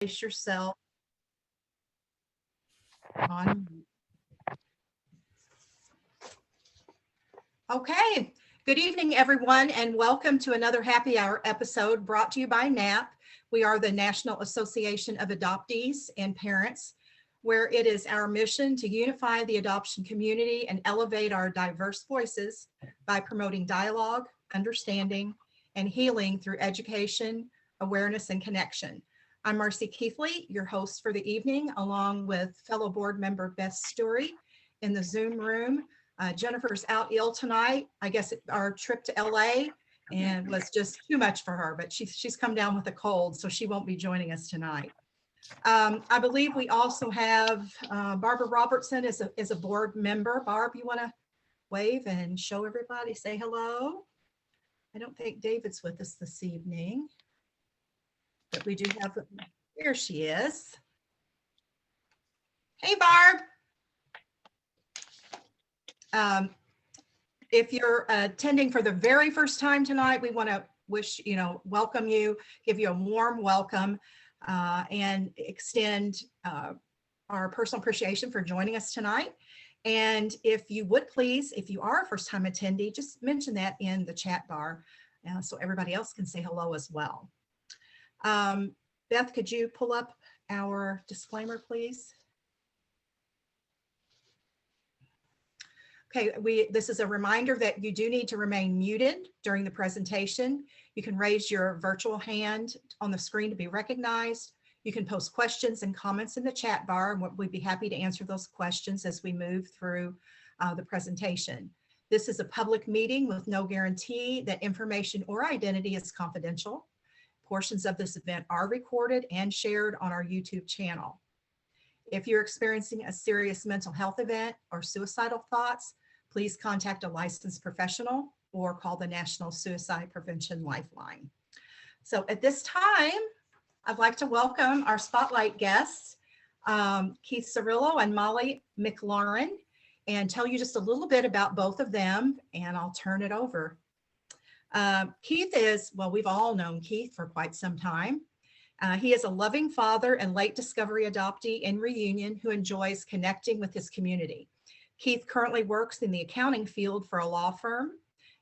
Place yourself on. Okay, good evening, everyone, and welcome to another happy hour episode brought to you by NAAP. We are the National Association of Adoptees and Parents, where it is our mission to unify the adoption community and elevate our diverse voices by promoting dialogue, understanding, and healing through education, awareness, and connection. I'm Marcie Keithley, your host for the evening, along with fellow board member Beth Story in the Zoom room. Jennifer's out ill tonight. I guess our trip to LA and was just too much for her, but she's come down with a cold, so she won't be joining us tonight. I believe we also have Barbara Robertson is a board member. Barb, you want to wave and show everybody, say hello? I don't think David's with us this evening. But we do have, here she is. Hey, Barb. If you're attending for the very first time tonight, we want to welcome you, give you a warm welcome, and extend our personal appreciation for joining us tonight. And if you would please, if you are a first time attendee, just mention that in the chat bar so everybody else can say hello as well. Beth, could you pull up our disclaimer, please? Okay, this is a reminder that you do need to remain muted during the presentation. You can raise your virtual hand on the screen to be recognized. You can post questions and comments in the chat bar, and we'd be happy to answer those questions as we move through the presentation. This is a public meeting with no guarantee that information or identity is confidential. Portions of this event are recorded and shared on our YouTube channel. If you're experiencing a serious mental health event or suicidal thoughts, please contact a licensed professional or call the National Suicide Prevention Lifeline. So at this time, I'd like to welcome our spotlight guests, Keith Cirillo and Molly McLaurin, and tell you just a little bit about both of them, and I'll turn it over. Keith is, well, we've all known Keith for quite some time. He is a loving father and late discovery adoptee in Reunion who enjoys connecting with his community. Keith currently works in the accounting field for a law firm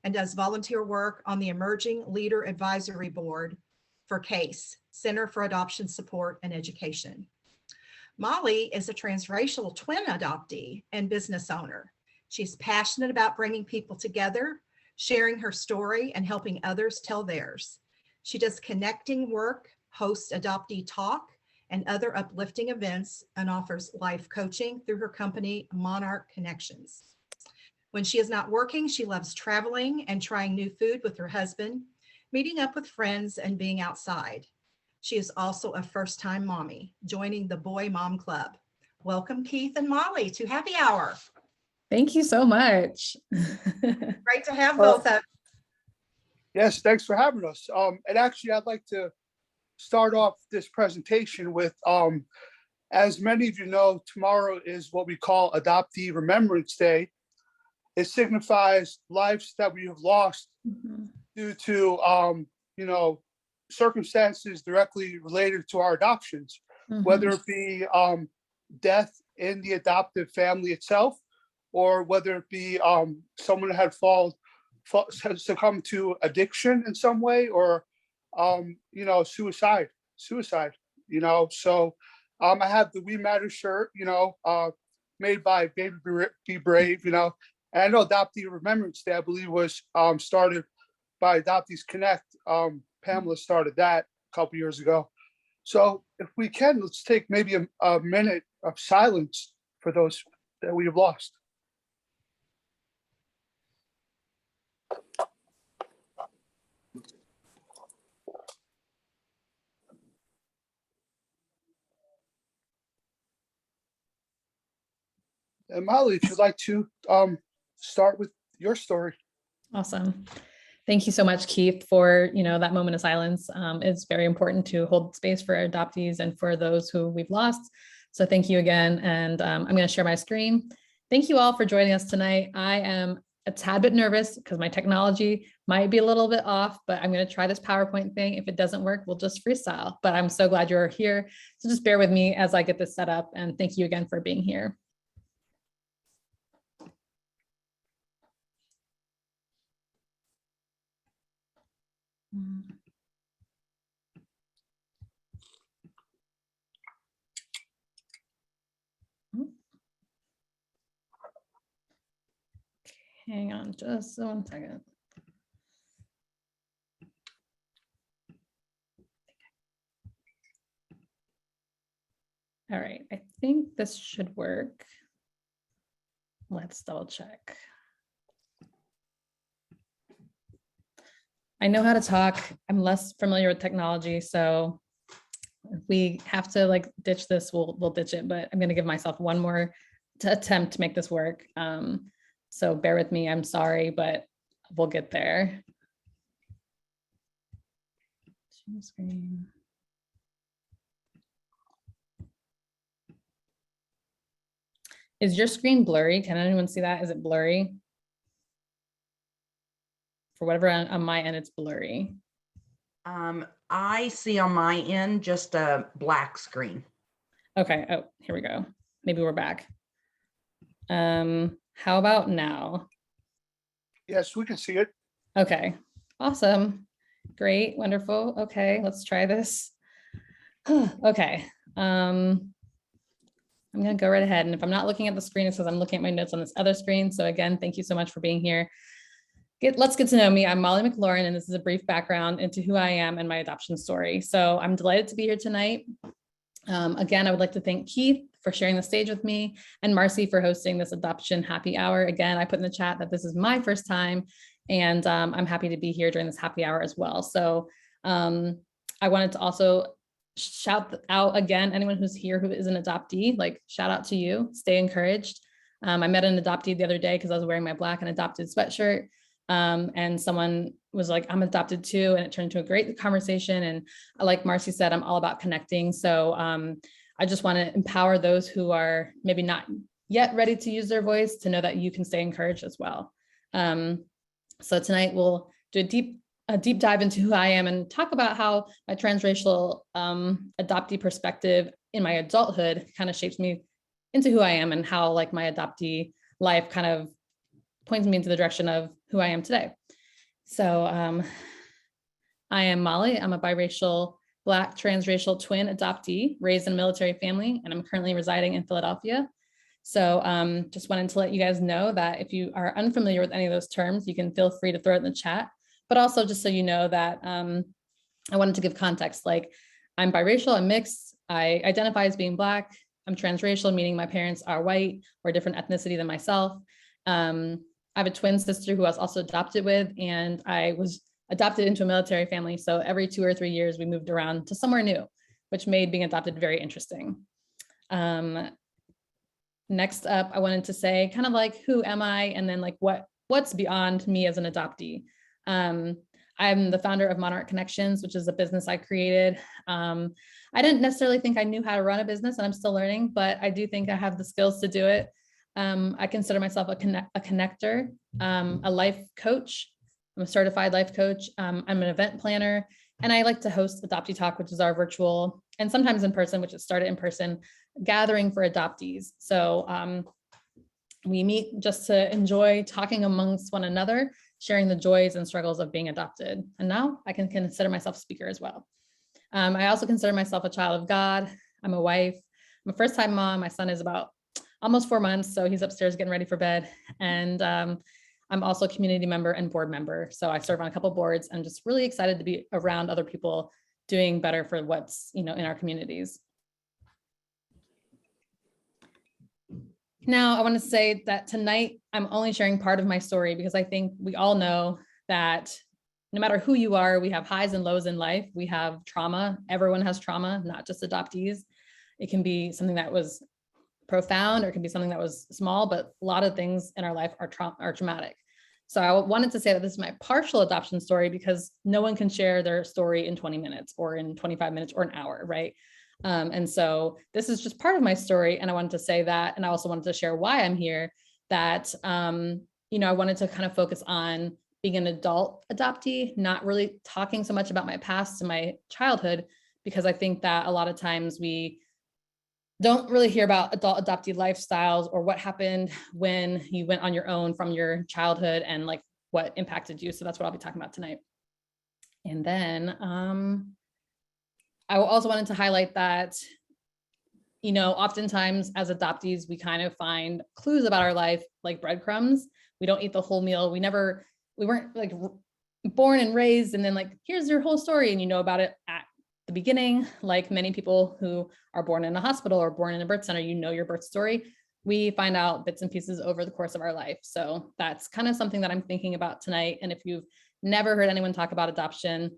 and does volunteer work on the Emerging Leader Advisory Board for C.A.S.E, Center for Adoption Support and Education. Molly is a transracial twin adoptee and business owner. She's passionate about bringing people together, sharing her story, and helping others tell theirs. She does connecting work, hosts Adoptee Talk and other uplifting events, and offers life coaching through her company, Monarch Connections. When she is not working, she loves traveling and trying new food with her husband, meeting up with friends, and being outside. She is also a first-time mommy, joining the Boy Mom Club. Welcome, Keith and Molly, to Happy Hour. Thank you so much. Great to have both of you. Yes, thanks for having us. And actually, I'd like to start off this presentation with, as many of you know, tomorrow is what we call Adoptee Remembrance Day. It signifies lives that we have lost due to, circumstances directly related to our adoptions, whether it be death in the adoptive family itself, or whether it be someone had succumbed to addiction in some way, or suicide. So I have the We Matter shirt, made by Baby Be Brave, and I know Adoptee Remembrance Day, I believe, was started by Adoptees Connect. Pamela started that a couple years ago. So if we can, let's take maybe a minute of silence for those that we have lost. And Molly, if you'd like to start with your story. Awesome. Thank you so much, Keith, for that moment of silence. It's very important to hold space for adoptees and for those who we've lost. So thank you again. And I'm going to share my screen. Thank you all for joining us tonight. I am a tad bit nervous because my technology might be a little bit off, but I'm going to try this PowerPoint thing. If it doesn't work, we'll just freestyle, but I'm so glad you're here. So just bear with me as I get this set up, and thank you again for being here. Hang on just 1 second. All right, I think this should work. Let's double check. I know how to talk. I'm less familiar with technology, so if we have to like ditch this, we'll ditch it, but I'm gonna give myself one more attempt to make this work. So bear with me, I'm sorry, but we'll get there. Share screen. Is your screen blurry? Can anyone see that? Is it blurry? For whatever on my end, it's blurry. I see on my end just a black screen. Okay, oh, here we go. Maybe we're back. How about now? Yes, we can see it. Okay, awesome. Great, wonderful. Okay, let's try this. Okay, I'm gonna go right ahead. And if I'm not looking at the screen, it's because I'm looking at my notes on this other screen. So again, thank you so much for being here. Let's get to know me. I'm Molly McLaurin, and this is a brief background into who I am and my adoption story. So I'm delighted to be here tonight. Again, I would like to thank Keith for sharing the stage with me and Marcie for hosting this adoption happy hour. Again, I put in the chat that this is my first time, and I'm happy to be here during this happy hour as well. So I wanted to also shout out again, anyone who's here who is an adoptee, like shout out to you, stay encouraged. I met an adoptee the other day because I was wearing my Black and adopted sweatshirt. And someone was like, I'm adopted too. And it turned into a great conversation. And like Marcie said, I'm all about connecting. So I just want to empower those who are maybe not yet ready to use their voice to know that you can stay encouraged as well. So tonight we'll do a deep dive into who I am and talk about how my transracial adoptee perspective in my adulthood kind of shapes me into who I am, and how like my adoptee life kind of points me into the direction of who I am today. So I am Molly. I'm a biracial Black transracial twin adoptee raised in a military family, and I'm currently residing in Philadelphia. So just wanted to let you guys know that if you are unfamiliar with any of those terms, you can feel free to throw it in the chat. But also just so you know that I wanted to give context, like I'm biracial, I'm mixed, I identify as being Black, I'm transracial, meaning my parents are white or a different ethnicity than myself. I have a twin sister who I was also adopted with, and I was adopted into a military family. So every 2 or 3 years, we moved around to somewhere new, which made being adopted very interesting. Next up, I wanted to say kind of like, who am I? And then like, what's beyond me as an adoptee? I'm the founder of Monarch Connections, which is a business I created. I didn't necessarily think I knew how to run a business, and I'm still learning, but I do think I have the skills to do it. I consider myself a connector, a life coach. I'm a certified life coach. I'm an event planner, and I like to host Adoptee Talk, which is our virtual and sometimes in person, which is started in person, gathering for adoptees. So we meet just to enjoy talking amongst one another, sharing the joys and struggles of being adopted. And now I can consider myself a speaker as well. I also consider myself a child of God. I'm a wife. I'm a first-time mom. My son is about almost 4 months, so he's upstairs getting ready for bed. And I'm also a community member and board member. So I serve on a couple of boards, and just really excited to be around other people doing better for what's, in our communities. Now, I want to say that tonight I'm only sharing part of my story, because I think we all know that no matter who you are, we have highs and lows in life. We have trauma. Everyone has trauma, not just adoptees. It can be something that was profound, or it can be something that was small, but a lot of things in our life are traumatic. So I wanted to say that this is my partial adoption story, because no one can share their story in 20 minutes or in 25 minutes or an hour, right? And so this is just part of my story, and I wanted to say that, and I also wanted to share why I'm here, that I wanted to kind of focus on being an adult adoptee, not really talking so much about my past and my childhood, because I think that a lot of times we don't really hear about adult adoptee lifestyles or what happened when you went on your own from your childhood and like what impacted you. So that's what I'll be talking about tonight. And then I also wanted to highlight that, oftentimes as adoptees, we kind of find clues about our life like breadcrumbs. We don't eat the whole meal. We weren't like born and raised and then like, here's your whole story and you know about it at the beginning. Like many people who are born in a hospital or born in a birth center, your birth story. We find out bits and pieces over the course of our life. So that's kind of something that I'm thinking about tonight. And if you've never heard anyone talk about adoption,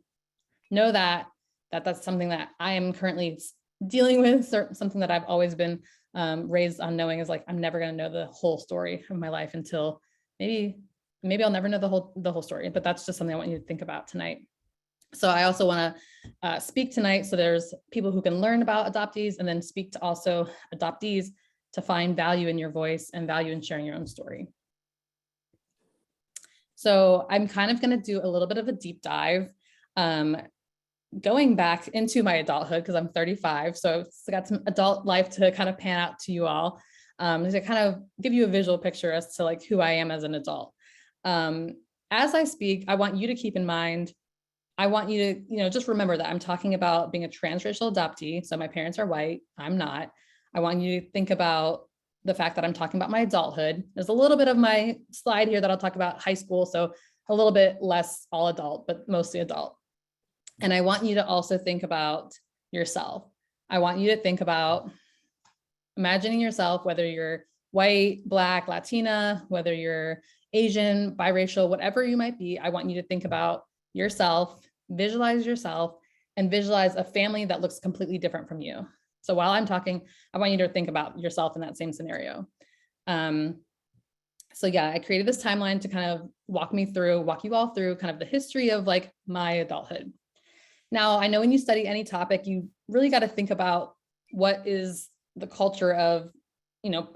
know that that's something that I am currently dealing with, something that I've always been raised on knowing is like, I'm never going to know the whole story of my life until maybe I'll never know the whole story, but that's just something I want you to think about tonight. So I also want to speak tonight. So there's people who can learn about adoptees and then speak to also adoptees to find value in your voice and value in sharing your own story. So I'm kind of going to do a little bit of a deep dive, going back into my adulthood because I'm 35. So I got some adult life to kind of pan out to you all, to kind of give you a visual picture as to like who I am as an adult. As I speak, I want you to keep in mind, I want you to, just remember that I'm talking about being a transracial adoptee. So my parents are white, I'm not. I want you to think about the fact that I'm talking about my adulthood. There's a little bit of my slide here that I'll talk about high school. So a little bit less all adult, but mostly adult. And I want you to also think about yourself. I want you to think about imagining yourself, whether you're white, Black, Latina, whether you're Asian, biracial, whatever you might be. I want you to think about yourself, visualize yourself, and visualize a family that looks completely different from you. So while I'm talking, I want you to think about yourself in that same scenario. So yeah, I created this timeline to kind of walk you all through kind of the history of like my adulthood. Now, I know when you study any topic, you really got to think about what is the culture of,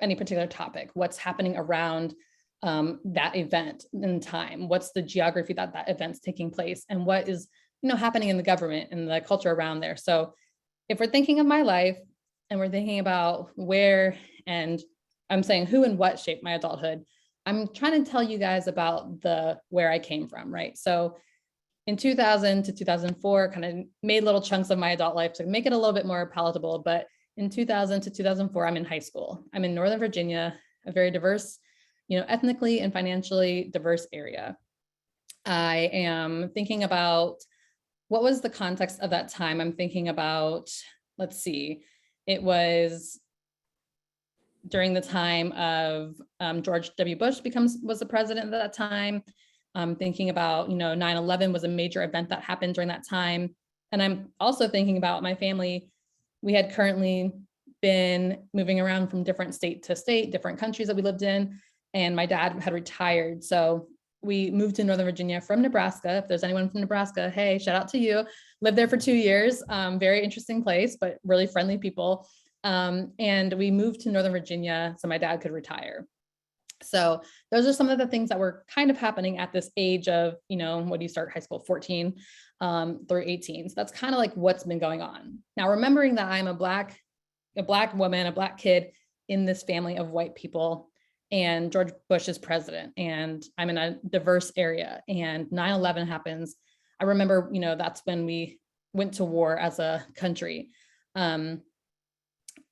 any particular topic, what's happening around that event in time, what's the geography that event's taking place, and what is, happening in the government and the culture around there. So if we're thinking of my life and we're thinking about where, and I'm saying who and what shaped my adulthood, I'm trying to tell you guys about where I came from, right? So in 2000 to 2004, kind of made little chunks of my adult life to make it a little bit more palatable. But in 2000 to 2004, I'm in high school. I'm in Northern Virginia, a very diverse, ethnically and financially diverse area. I am thinking about what was the context of that time. I'm thinking about, let's see, it was during the time of George W. Bush was the president at that time. I'm thinking about, 9/11 was a major event that happened during that time. And I'm also thinking about my family. We had currently been moving around from different state to state, different countries that we lived in. And my dad had retired. So we moved to Northern Virginia from Nebraska. If there's anyone from Nebraska, hey, shout out to you. Lived there for 2 years. Very interesting place, but really friendly people. And we moved to Northern Virginia so my dad could retire. So those are some of the things that were kind of happening at this age of, what do you start high school, 14 through 18. So that's kind of like what's been going on. Now, remembering that I'm a Black woman, a Black kid in this family of white people, and George Bush is president, and I'm in a diverse area, and 9/11 happens. I remember, that's when we went to war as a country.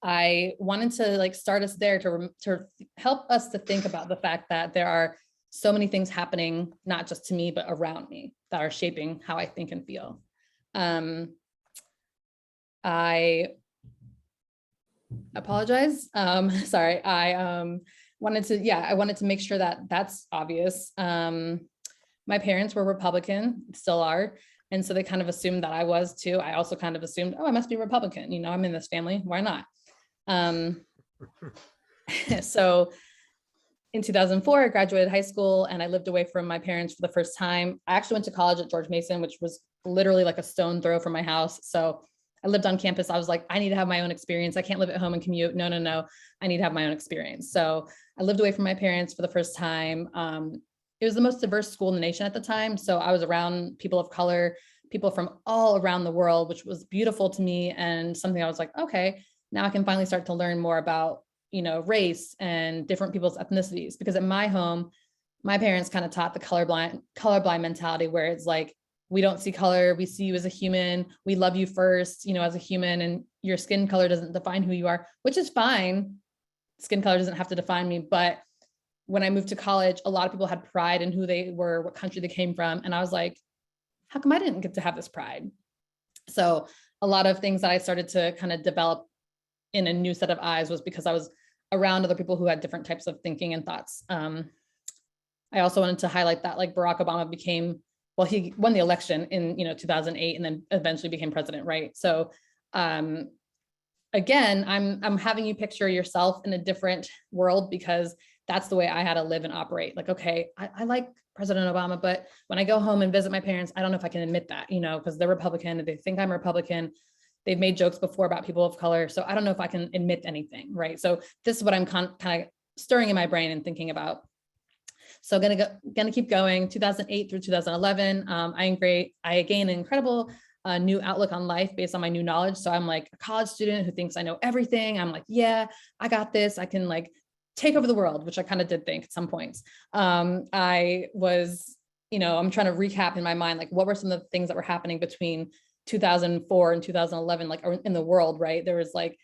I wanted to start us there to help us to think about the fact that there are so many things happening, not just to me, but around me that are shaping how I think and feel. I apologize. Sorry. I wanted to make sure that that's obvious. My parents were Republican, still are. And so they kind of assumed that I was too. I also kind of assumed, I must be Republican. I'm in this family. Why not? So in 2004, I graduated high school and I lived away from my parents for the first time. I actually went to college at George Mason, which was literally like a stone throw from my house. So I lived on campus. I was like, I need to have my own experience. I can't live at home and commute. No, no, no. I need to have my own experience. So I lived away from my parents for the first time. It was the most diverse school in the nation at the time. So I was around people of color, people from all around the world, which was beautiful to me. And something I was like, okay, now I can finally start to learn more about, you know, race and different people's ethnicities. Because at my home, my parents kind of taught the colorblind mentality, where it's like, we don't see color, we see you as a human, we love you first, you know, as a human, and your skin color doesn't define who you are, which is fine. Skin color doesn't have to define me. But when I moved to college, a lot of people had pride in who they were, what country they came from. And I was like, how come I didn't get to have this pride? So a lot of things that I started to kind of develop in a new set of eyes was because I was around other people who had different types of thinking and thoughts. I also wanted to highlight that, like, Barack Obama became, well, he won the election in, you know, 2008, and then eventually became president, right? So again, I'm having you picture yourself in a different world, because that's the way I had to live and operate. Like, okay, I like President Obama, but when I go home and visit my parents, I don't know if I can admit that, you know, because they're Republican and they think I'm Republican. They've made jokes before about people of color. So I don't know if I can admit anything, right? So this is what I'm kind of stirring in my brain and thinking about. So gonna keep going. 2008 through 2011, I gained an incredible new outlook on life based on my new knowledge. So I'm like a college student who thinks I know everything. I'm like, yeah, I got this. I can like take over the world, which I kind of did think at some points. I was, you know, I'm trying to recap in my mind, like, what were some of the things that were happening between 2004 and 2011, like in the world, right? There was like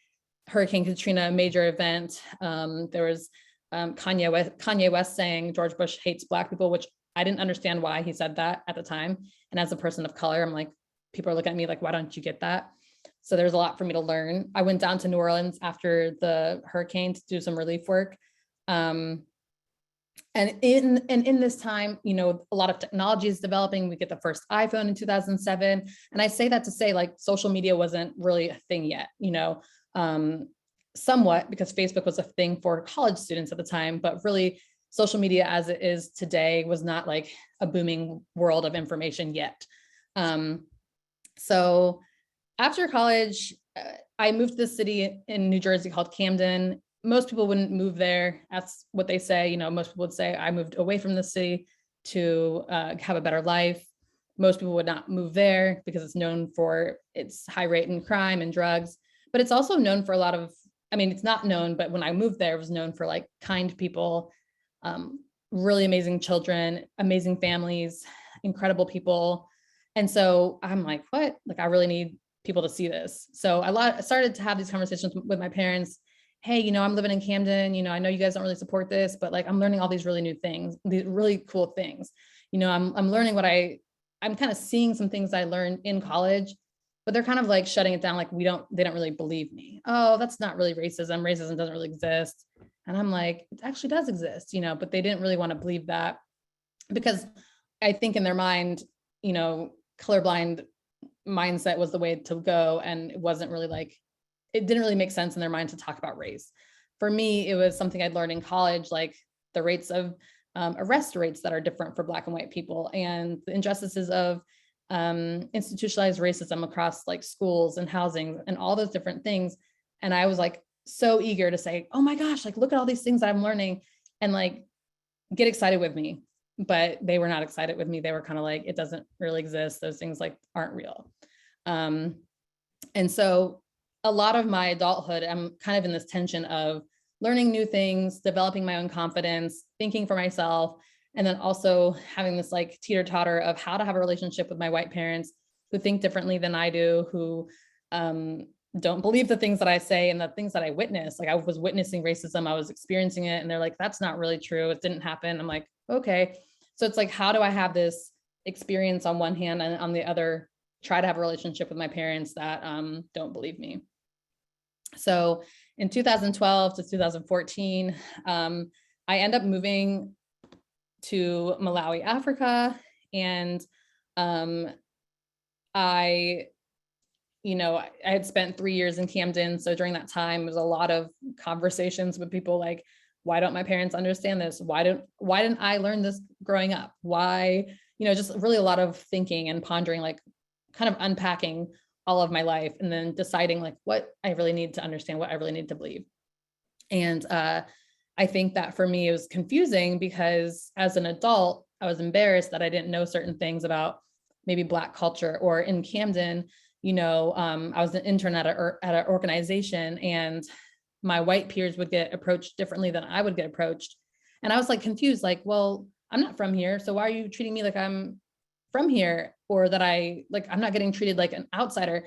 Hurricane Katrina, a major event. There was Kanye West saying George Bush hates Black people, which I didn't understand why he said that at the time. And as a person of color, I'm like, people are looking at me like, why don't you get that? So there's a lot for me to learn. I went down to New Orleans after the hurricane to do some relief work. And in this time, you know, a lot of technology is developing. We get the first iPhone in 2007. And I say that to say, like, social media wasn't really a thing yet, you know, somewhat, because Facebook was a thing for college students at the time, but really social media as it is today was not like a booming world of information yet. So after college, I moved to this city in New Jersey called Camden. Most people wouldn't move there. That's what they say. You know, most people would say I moved away from the city to have a better life. Most people would not move there because it's known for its high rate in crime and drugs, but it's also known for a lot of, I mean, it's not known, but when I moved there, it was known for like kind people, really amazing children, amazing families, incredible people. And so I'm like, what? Like, I really need people to see this. So I started to have these conversations with my parents. Hey, you know, I'm living in Camden, you know, I know you guys don't really support this, but like, I'm learning all these really new things, these really cool things. You know, I'm learning what I'm kind of seeing some things I learned in college, but they're kind of like shutting it down. Like, they don't really believe me. Oh, that's not really racism. Racism doesn't really exist. And I'm like, it actually does exist, you know, but they didn't really want to believe that, because I think in their mind, you know, colorblind mindset was the way to go. And it wasn't really like, it didn't really make sense in their mind to talk about race. For me, it was something I'd learned in college, like the rates of arrest rates that are different for Black and white people, and the injustices of institutionalized racism across like schools and housing and all those different things. And I was like, so eager to say, oh my gosh, like, look at all these things that I'm learning, and like, get excited with me. But they were not excited with me. They were kind of like, it doesn't really exist. Those things like aren't real. And so a lot of my adulthood, I'm kind of in this tension of learning new things, developing my own confidence, thinking for myself, and then also having this like teeter-totter of how to have a relationship with my white parents who think differently than I do, who don't believe the things that I say and the things that I witness. Like, I was witnessing racism, I was experiencing it, and they're like, that's not really true, it didn't happen. I'm like, okay. So it's like, how do I have this experience on one hand, and on the other, try to have a relationship with my parents that don't believe me? So in 2012 to 2014, I end up moving to Malawi, Africa. And I had spent 3 years in Camden. So during that time, there was a lot of conversations with people like, why don't my parents understand this? Why didn't I learn this growing up? Why, just really a lot of thinking and pondering, like kind of unpacking all of my life, and then deciding like what I really need to understand, what I really need to believe. And I think that for me, it was confusing because as an adult, I was embarrassed that I didn't know certain things about maybe Black culture. Or in Camden, I was an intern at an organization, and my white peers would get approached differently than I would get approached. And I was like confused, like, well, I'm not from here, so why are you treating me like I'm from here, or that I'm not getting treated like an outsider?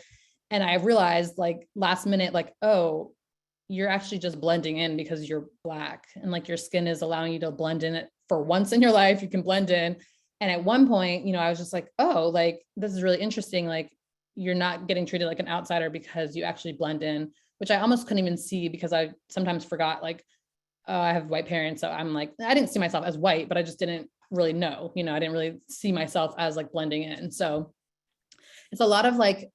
And I realized like last minute, like, oh, you're actually just blending in because you're Black, and like your skin is allowing you to blend in. It for once in your life, you can blend in. And at one point, I was just like, oh, like, this is really interesting. Like, you're not getting treated like an outsider because you actually blend in, which I almost couldn't even see because I sometimes forgot, like, oh, I have white parents. So I'm like, I didn't see myself as white, but I just didn't really know, I didn't really see myself as like blending in. So it's a lot of like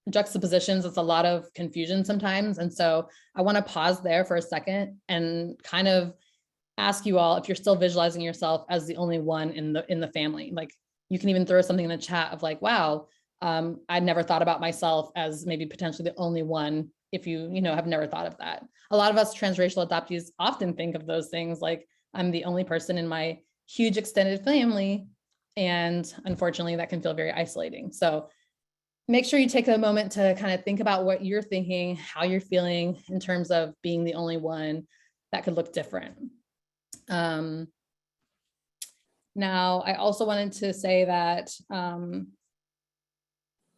juxtapositions. It's a lot of confusion sometimes. And so I want to pause there for a second and kind of ask you all if you're still visualizing yourself as the only one in the family. Like, you can even throw something in the chat of like, wow, I'd never thought about myself as maybe potentially the only one, if you have never thought of that. A lot of us transracial adoptees often think of those things, like, I'm the only person in my huge extended family. And unfortunately, that can feel very isolating. So make sure you take a moment to kind of think about what you're thinking, how you're feeling in terms of being the only one that could look different. Now, I also wanted to say that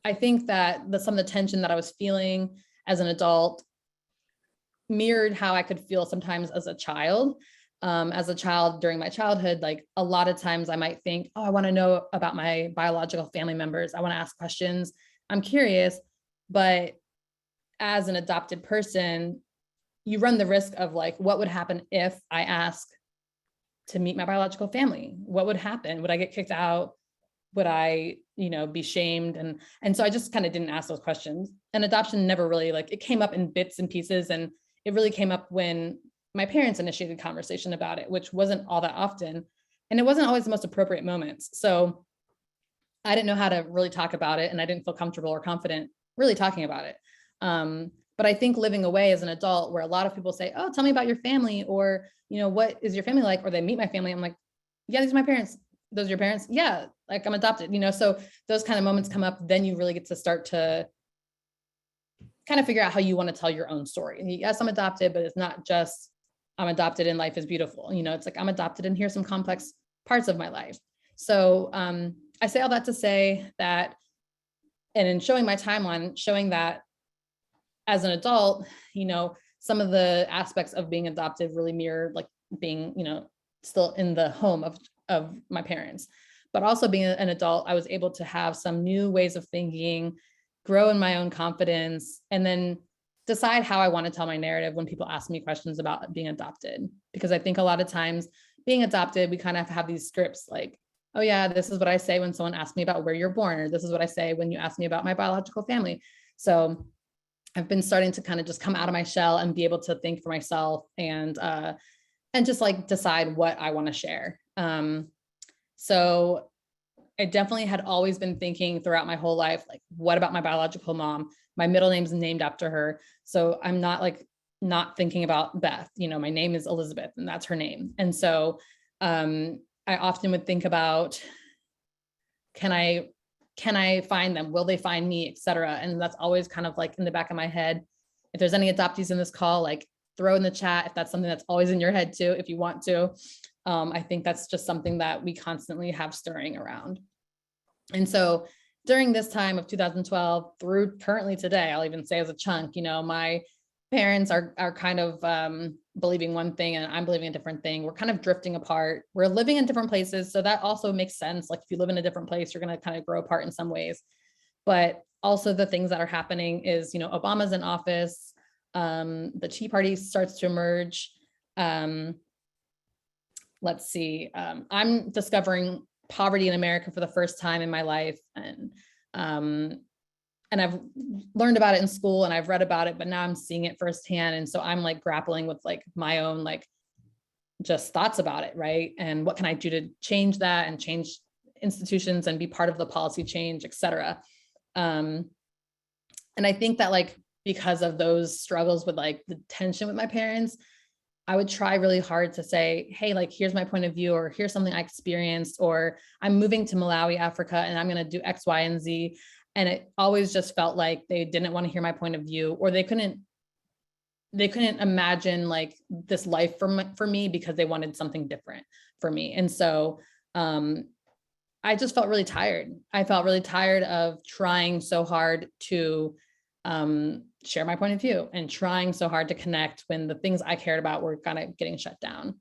I think that some of the tension that I was feeling as an adult mirrored how I could feel sometimes as a child. As a child during my childhood, like a lot of times I might think, oh, I want to know about my biological family members. I want to ask questions. I'm curious. But as an adopted person, you run the risk of like, what would happen if I ask to meet my biological family? What would happen? Would I get kicked out? Would I, be shamed? And so I just kind of didn't ask those questions. And adoption never really, like, it came up in bits and pieces. And it really came up when my parents initiated conversation about it, which wasn't all that often. And it wasn't always the most appropriate moments. So I didn't know how to really talk about it. And I didn't feel comfortable or confident really talking about it. But I think living away as an adult, where a lot of people say, oh, tell me about your family, or, what is your family like? Or they meet my family. I'm like, yeah, these are my parents. Those are your parents? Yeah, like, I'm adopted, so those kind of moments come up. Then you really get to start to kind of figure out how you want to tell your own story. And yes, I'm adopted, but it's not just I'm adopted and life is beautiful. It's like, I'm adopted and here's some complex parts of my life. So I say all that to say that, and in showing my timeline, showing that as an adult, some of the aspects of being adopted really mirror like being, still in the home of my parents. But also being an adult, I was able to have some new ways of thinking, grow in my own confidence, and then decide how I want to tell my narrative when people ask me questions about being adopted. Because I think a lot of times being adopted, we kind of have these scripts like, oh yeah, this is what I say when someone asks me about where you're born, or this is what I say when you ask me about my biological family. So I've been starting to kind of just come out of my shell and be able to think for myself and just like decide what I want to share. So I definitely had always been thinking throughout my whole life, like, what about my biological mom? My middle name's named after her. So I'm not thinking about Beth, my name is Elizabeth and that's her name. And so I often would think about, can I find them? Will they find me, et cetera? And that's always kind of like in the back of my head. If there's any adoptees in this call, like, throw in the chat if that's something that's always in your head too, if you want to. I think that's just something that we constantly have stirring around. And so during this time of 2012 through currently today, I'll even say as a chunk, my parents are kind of believing one thing and I'm believing a different thing. We're kind of drifting apart. We're living in different places. So that also makes sense. Like, if you live in a different place, you're going to kind of grow apart in some ways. But also the things that are happening is, Obama's in office. The Tea Party starts to emerge. Let's see. I'm discovering poverty in America for the first time in my life. And I've learned about it in school and I've read about it, but now I'm seeing it firsthand. And so I'm like grappling with like my own, like, just thoughts about it. Right. And what can I do to change that and change institutions and be part of the policy change, et cetera. And I think that like, because of those struggles with like the tension with my parents, I would try really hard to say, hey, like, here's my point of view, or here's something I experienced, or I'm moving to Malawi, Africa, and I'm going to do X, Y, and Z. And it always just felt like they didn't want to hear my point of view, or they couldn't imagine like this life for me because they wanted something different for me. And so, I just felt really tired. I felt really tired of trying so hard to share my point of view and trying so hard to connect when the things I cared about were kind of getting shut down.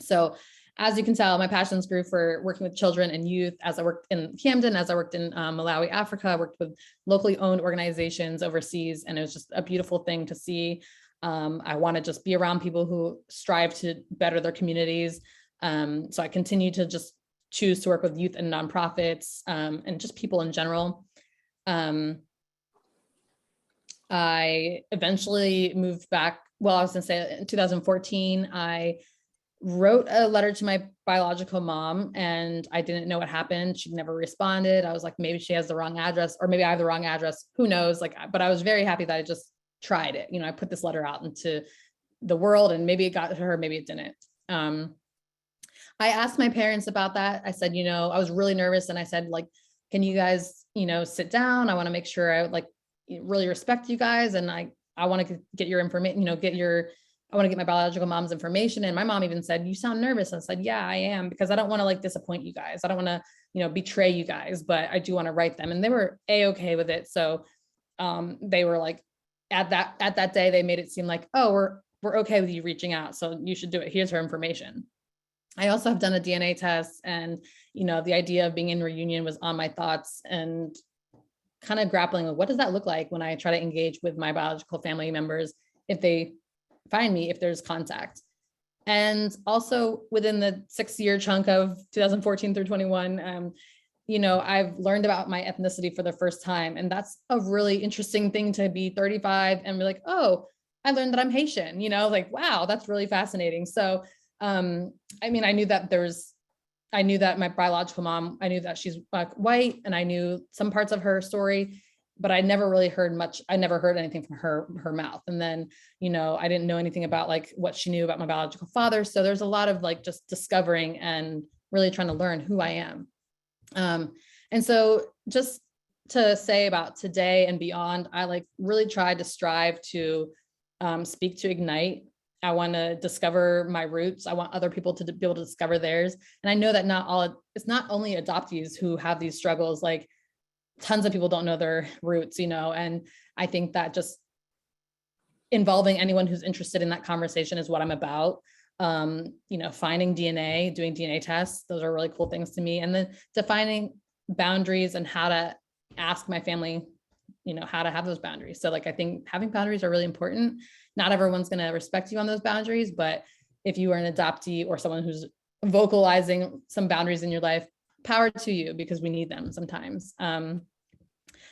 So as you can tell, my passions grew for working with children and youth as I worked in Camden, as I worked in Malawi, Africa. I worked with locally owned organizations overseas, and it was just a beautiful thing to see. I want to just be around people who strive to better their communities. So I continue to just choose to work with youth and nonprofits, and just people in general. I eventually moved back. Well, I was gonna say in 2014, I wrote a letter to my biological mom and I didn't know what happened. She never responded. I was like, maybe she has the wrong address, or maybe I have the wrong address. Who knows? Like, but I was very happy that I just tried it. You know, I put this letter out into the world, and maybe it got to her, maybe it didn't. I asked my parents about that. I said, you know, I was really nervous, and I said, like, can you guys, you know, sit down? I want to make sure I like really respect you guys, and I want to get your information, you know, I want to get my biological mom's information. And my mom even said, you sound nervous. And I said, yeah, I am, because I don't want to like disappoint you guys. I don't want to, you know, betray you guys, but I do want to write them. And they were A-okay with it. So they were like, at that day, they made it seem like, oh, we're okay with you reaching out, so you should do it. Here's her information. I also have done a DNA test, and, you know, the idea of being in reunion was on my thoughts, and kind of grappling with what does that look like when I try to engage with my biological family members, if they find me, if there's contact. And also within the 6-year chunk of 2014 through 21, you know, I've learned about my ethnicity for the first time. And that's a really interesting thing to be 35 and be like, oh, I learned that I'm Haitian, you know, like, wow, that's really fascinating. So, I mean, I knew that my biological mom, I knew that she's white, and I knew some parts of her story, but I never really heard much. I never heard anything from her mouth. And then, you know, I didn't know anything about like what she knew about my biological father. So there's a lot of like just discovering and really trying to learn who I am. And so just to say about today and beyond, I like really tried to strive to speak to Ignite. I want to discover my roots. I want other people to be able to discover theirs. And I know that it's not only adoptees who have these struggles, like tons of people don't know their roots, you know, and I think that just involving anyone who's interested in that conversation is what I'm about. You know, finding DNA, doing DNA tests, those are really cool things to me. And then defining boundaries and how to ask my family, you know, how to have those boundaries. So like, I think having boundaries are really important. Not everyone's going to respect you on those boundaries, but if you are an adoptee or someone who's vocalizing some boundaries in your life, power to you, because we need them sometimes.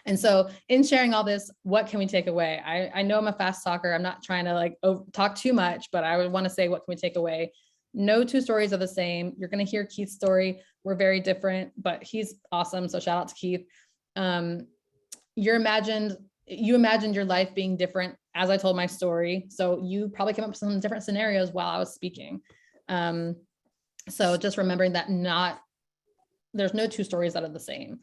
And so in sharing all this, what can we take away? I know I'm a fast talker. I'm not trying to like talk too much, but I would want to say, what can we take away? No two stories are the same. You're going to hear Keith's story. We're very different, but he's awesome. So shout out to Keith. You imagined your life being different as I told my story. So you probably came up with some different scenarios while I was speaking. So just remembering that there's no two stories that are the same.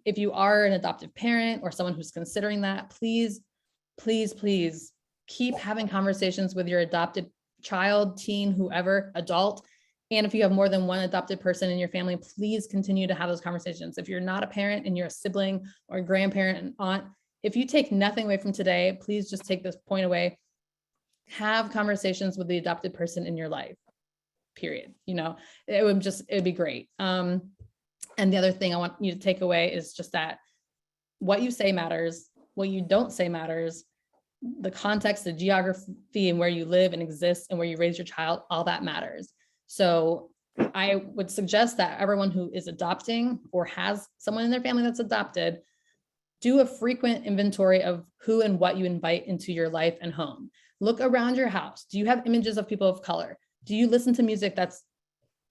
If you are an adoptive parent or someone who's considering that, please, please, please keep having conversations with your adopted child, teen, whoever, adult. And if you have more than one adopted person in your family, please continue to have those conversations. If you're not a parent and you're a sibling or a grandparent and aunt, if you take nothing away from today, please just take this point away. Have conversations with the adopted person in your life, period. You know, it would be great. And the other thing I want you to take away is just that what you say matters, what you don't say matters, the context, the geography, and where you live and exist and where you raise your child, all that matters. So I would suggest that everyone who is adopting or has someone in their family that's adopted, do a frequent inventory of who and what you invite into your life and home. Look around your house. Do you have images of people of color? Do you listen to music that's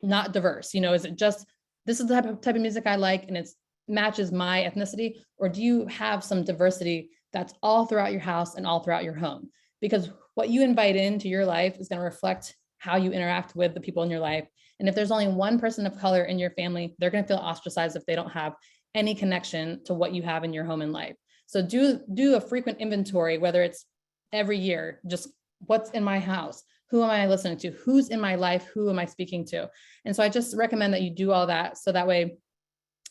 not diverse? You know, is it just, this is the type of music I like, and it's matches my ethnicity, or do you have some diversity that's all throughout your house and all throughout your home? Because what you invite into your life is going to reflect how you interact with the people in your life. And if there's only one person of color in your family, they're going to feel ostracized if they don't have any connection to what you have in your home and life. So do a frequent inventory, whether it's every year, just what's in my house, who am I listening to, who's in my life, who am I speaking to? And so I just recommend that you do all that, so that way,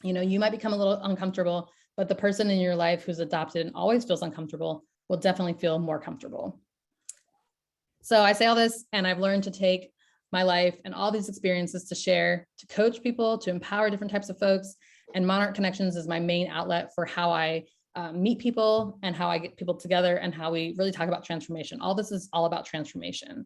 you know, you might become a little uncomfortable, but the person in your life who's adopted and always feels uncomfortable will definitely feel more comfortable. So I say all this, and I've learned to take my life and all these experiences to share, to coach people, to empower different types of folks. And Monarch Connections is my main outlet for how I meet people and how I get people together and how we really talk about transformation. All this is all about transformation.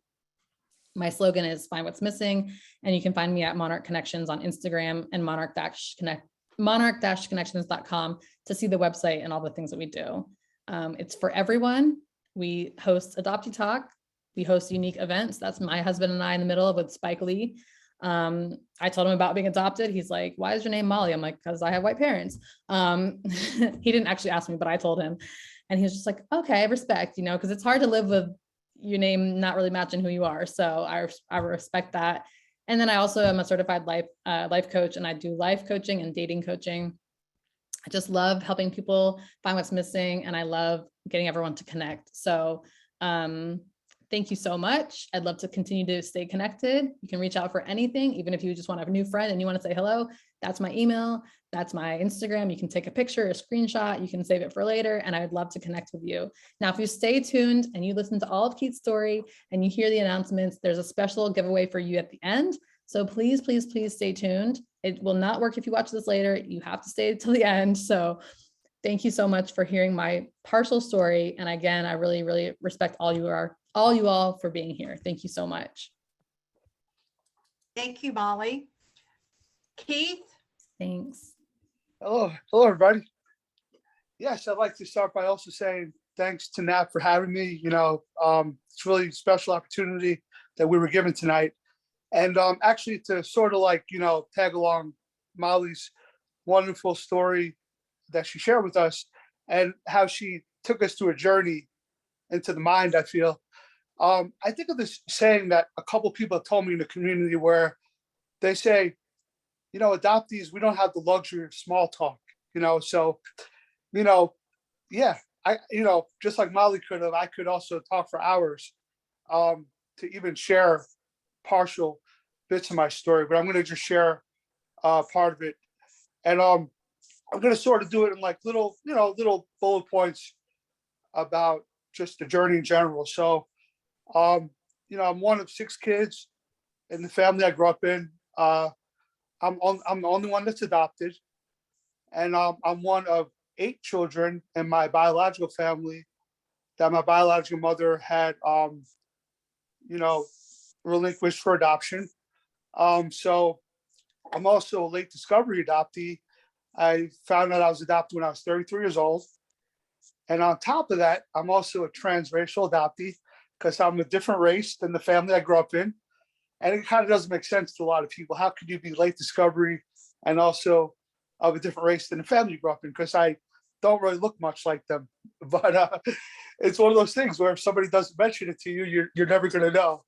My slogan is find what's missing, and you can find me at Monarch Connections on Instagram and monarch-connections.com to see the website and all the things that we do. It's for everyone. We host Adoptee Talk. We host unique events. That's my husband and I in the middle of with Spike Lee. I told him about being adopted. He's like, why is your name Molly? I'm like, because I have white parents. He didn't actually ask me, but I told him. And he was just like, okay, respect, you know, because it's hard to live with your name not really matching who you are. So I respect that. And then I also am a certified life coach, and I do life coaching and dating coaching. I just love helping people find what's missing, and I love getting everyone to connect. So thank you so much. I'd love to continue to stay connected. You can reach out for anything, even if you just want to have a new friend and you want to say hello. That's my email. That's my Instagram. You can take a picture, a screenshot. You can save it for later, and I would love to connect with you. Now, if you stay tuned and you listen to all of Keith's story and you hear the announcements, there's a special giveaway for you at the end. So please, please, please stay tuned. It will not work if you watch this later. You have to stay till the end. So thank you so much for hearing my partial story. And again, I really, really respect all you all for being here. Thank you so much. Thank you, Molly. Keith? Thanks. Hello, everybody. Yes, I'd like to start by also saying thanks to NAAP for having me. You know, it's really a special opportunity that we were given tonight. And actually to sort of like, you know, tag along Molly's wonderful story that she shared with us and how she took us through a journey into the mind, I feel. I think of this saying that a couple of people have told me in the community where they say, you know, adoptees, we don't have the luxury of small talk, you know, so, you know, yeah, you know, just like Molly could have, I could also talk for hours to even share partial bits of my story, but I'm going to just share part of it. And I'm going to sort of do it in like little bullet points about just the journey in general. So, you know, I'm one of 6 kids in the family I grew up in. I'm the only one that's adopted, and I'm one of 8 children in my biological family that my biological mother had, you know, relinquished for adoption. So I'm also a late discovery adoptee. I found out I was adopted when I was 33 years old. And on top of that, I'm also a transracial adoptee because I'm a different race than the family I grew up in. And it kind of doesn't make sense to a lot of people. How could you be late discovery and also of a different race than the family you grew up in? Because I don't really look much like them. But it's one of those things where if somebody doesn't mention it to you, you're never going to know.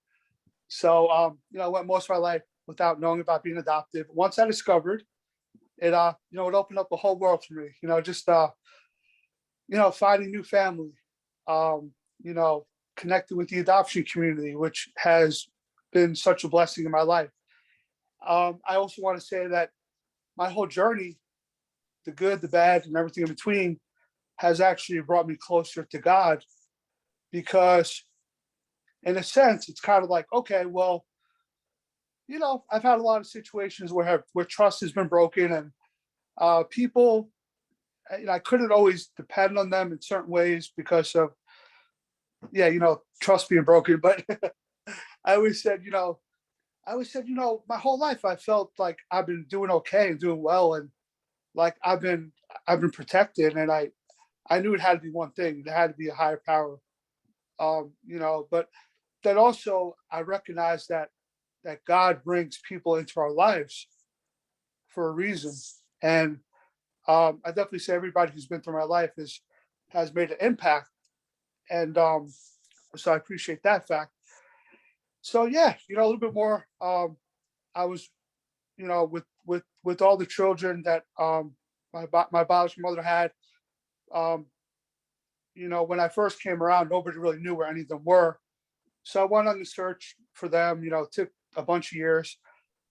So, you know, I went most of my life without knowing about being adopted. Once I discovered it, you know, it opened up the whole world for me, you know, just, you know, finding new family, you know, connected with the adoption community, which has been such a blessing in my life. I also want to say that my whole journey, the good, the bad, and everything in between, has actually brought me closer to God, because in a sense, it's kind of like, okay, well, you know, I've had a lot of situations where trust has been broken, and people, you know, I couldn't always depend on them in certain ways because of, yeah, you know, trust being broken. But I always said, you know, my whole life I felt like I've been doing okay and doing well, and like I've been protected, and I knew it had to be one thing. There had to be a higher power, you know. But then also I recognize that God brings people into our lives for a reason, and I definitely say everybody who's been through my life has made an impact. And so I appreciate that fact. So yeah, a little bit more. I was, with all the children that my biological mother had. When I first came around, nobody really knew where any of them were. So I went on the search for them. It took a bunch of years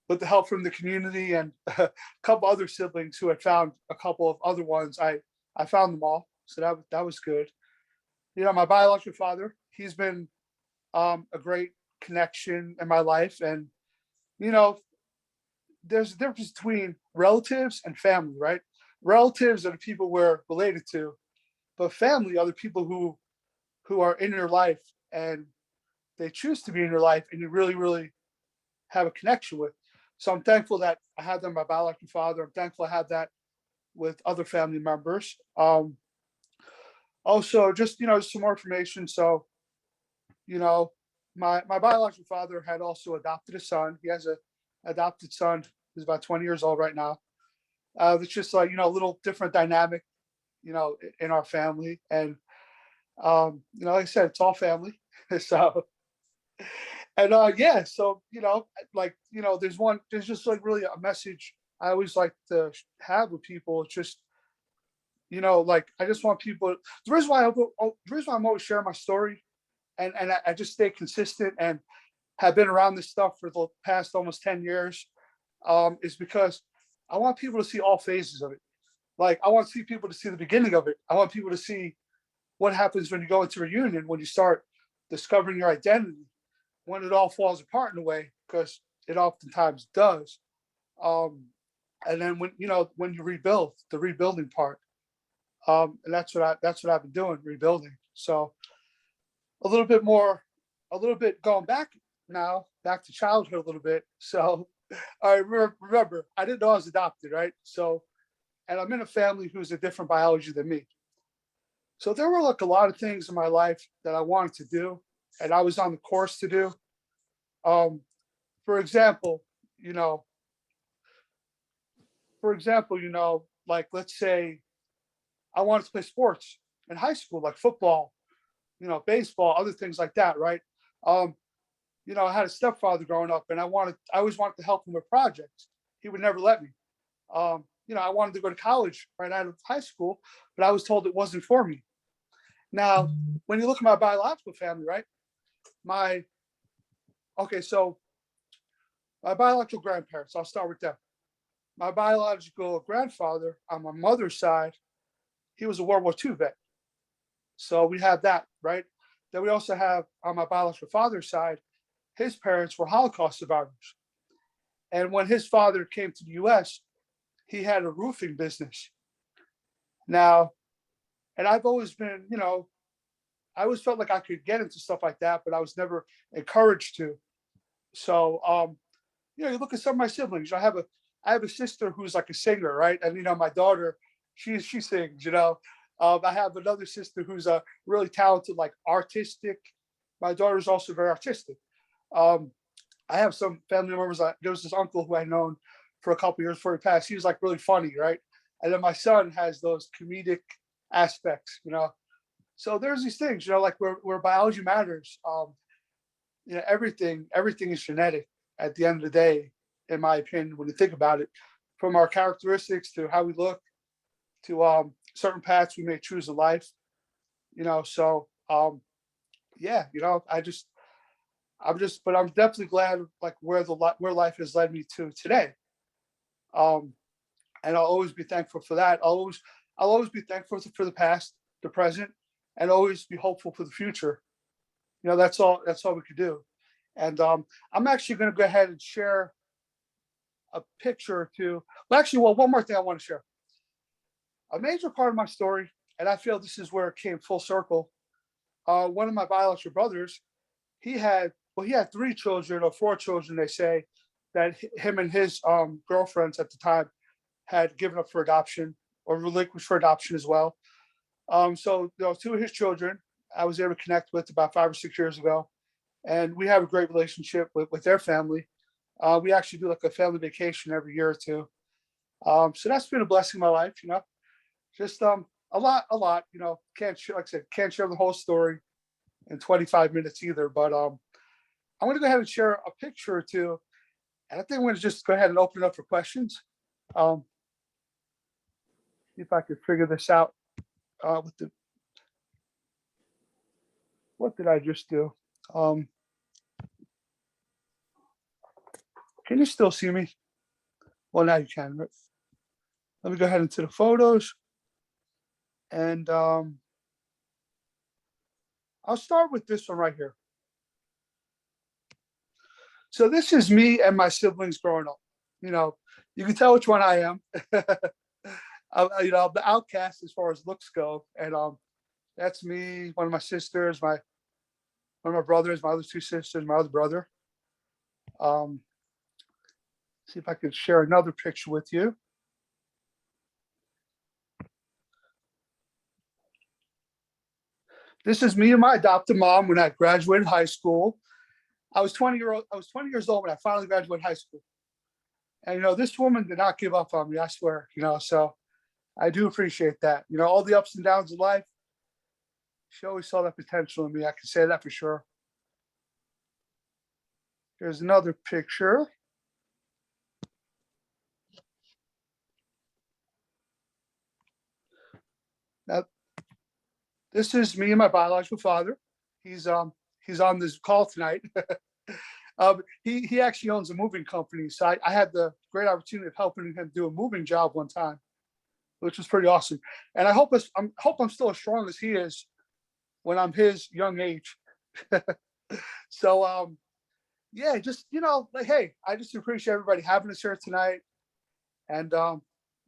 with the help from the community and a couple other siblings who had found a couple of other ones. I found them all, so that was good. My biological father, he's been a great connection in my life, and there's a difference between relatives and family, right? Relatives are the people we're related to, but family are the people who are in your life and they choose to be in your life, and you really, really have a connection with. So I'm thankful that I had them, my biological father. I'm thankful I had that with other family members. Also, just some more information. So, my biological father had also adopted a son. He has a adopted son who's about 20 years old right now. It's just like a little different dynamic, in our family. And like I said, it's all family. So, and yeah, so there's just like really a message I always like to have with people. It's just like I just want people. The reason why I'm always sharing my story, and I just stay consistent and have been around this stuff for the past almost 10 years, is because I want people to see all phases of it. Like I want people to see the beginning of it. I want people to see what happens when you go into reunion, when you start discovering your identity, when it all falls apart in a way, because it oftentimes does. And then when you rebuild, the rebuilding part. And that's what I've been doing, rebuilding. So a little bit going back to childhood a little bit. So I remember I didn't know I was adopted, right? So, and I'm in a family who's a different biology than me. So there were like a lot of things in my life that I wanted to do, and I was on the course to do. For example, like let's say I wanted to play sports in high school, like football, baseball, other things like that, right? I had a stepfather growing up, and I always wanted to help him with projects. He would never let me. I wanted to go to college right out of high school, but I was told it wasn't for me. Now, when you look at my biological family, right? So my biological grandparents, I'll start with them. My biological grandfather on my mother's side, he was a World War II vet. So we have that, right? Then we also have on my biological father's side, his parents were Holocaust survivors. And when his father came to the US, he had a roofing business. Now, and I've always been, I always felt like I could get into stuff like that, but I was never encouraged to. So, you look at some of my siblings. I have a sister who's like a singer, right? And my daughter, she sings. I have another sister who's a really talented, like artistic. My daughter's also very artistic. I have some family members. There was this uncle who I known for a couple years before he passed. He was like really funny, right? And then my son has those comedic aspects, So there's these things, like where biology matters. Everything is genetic at the end of the day, in my opinion, when you think about it, from our characteristics to how we look to certain paths we may choose in life, so yeah, but I'm definitely glad like where life has led me to today. And I'll always be thankful for that. I'll always be thankful for the past, the present, and always be hopeful for the future. That's all we could do. And I'm actually going to go ahead and share a picture or two. Well, one more thing I want to share. A major part of my story, and I feel this is where it came full circle. One of my biological brothers, he had 3 children or 4 children, they say, that him and his girlfriends at the time had given up for adoption or relinquished for adoption as well. So 2 of his children I was able to connect with about 5 or 6 years ago, and we have a great relationship with their family. We actually do like a family vacation every year or two. So that's been a blessing in my life, just a lot, can't share, like I said, can't share the whole story in 25 minutes either, but I'm going to go ahead and share a picture or two, and I think I'm going to just go ahead and open it up for questions. See if I could figure this out with the, what did I just do? Can you still see me? Well, now you can. Right? Let me go ahead into the photos, and I'll start with this one right here. So this is me and my siblings growing up. You can tell which one I am. I'm the outcast as far as looks go, and that's me. One of my sisters, one of my brothers, my other two sisters, my other brother. See if I could share another picture with you. This is me and my adopted mom when I graduated high school. I was 20 years old when I finally graduated high school. And this woman did not give up on me, I swear, so I do appreciate that. All the ups and downs of life, she always saw that potential in me. I can say that for sure. Here's another picture. Now, this is me and my biological father. He's on this call tonight. He actually owns a moving company, so I had the great opportunity of helping him do a moving job one time, which was pretty awesome. And I hope I'm still as strong as he is when I'm his young age. So yeah, just like, hey, I just appreciate everybody having us here tonight. And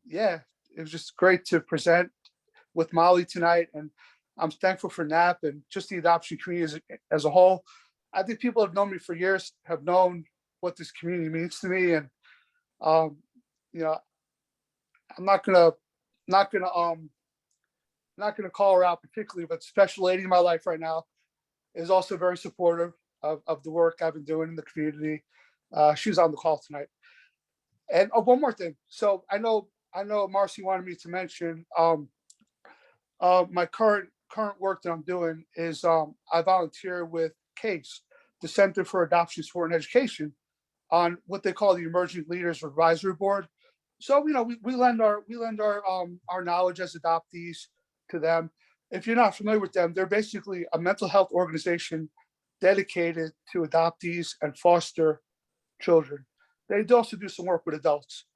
yeah, it was just great to present with Molly tonight, and I'm thankful for NAAP and just the adoption community as a whole. I think people have known me for years, have known what this community means to me, and I'm not gonna call her out particularly, but the special lady in my life right now is also very supportive of the work I've been doing in the community. She's on the call tonight. And one more thing. So I know Marcie wanted me to mention my current work that I'm doing is I volunteer with C.A.S.E, the Center for Adoption Support and Education, on what they call the Emerging Leaders Advisory Board. So we lend our knowledge as adoptees to them. If you're not familiar with them, they're basically a mental health organization dedicated to adoptees and foster children. They also do some work with adults.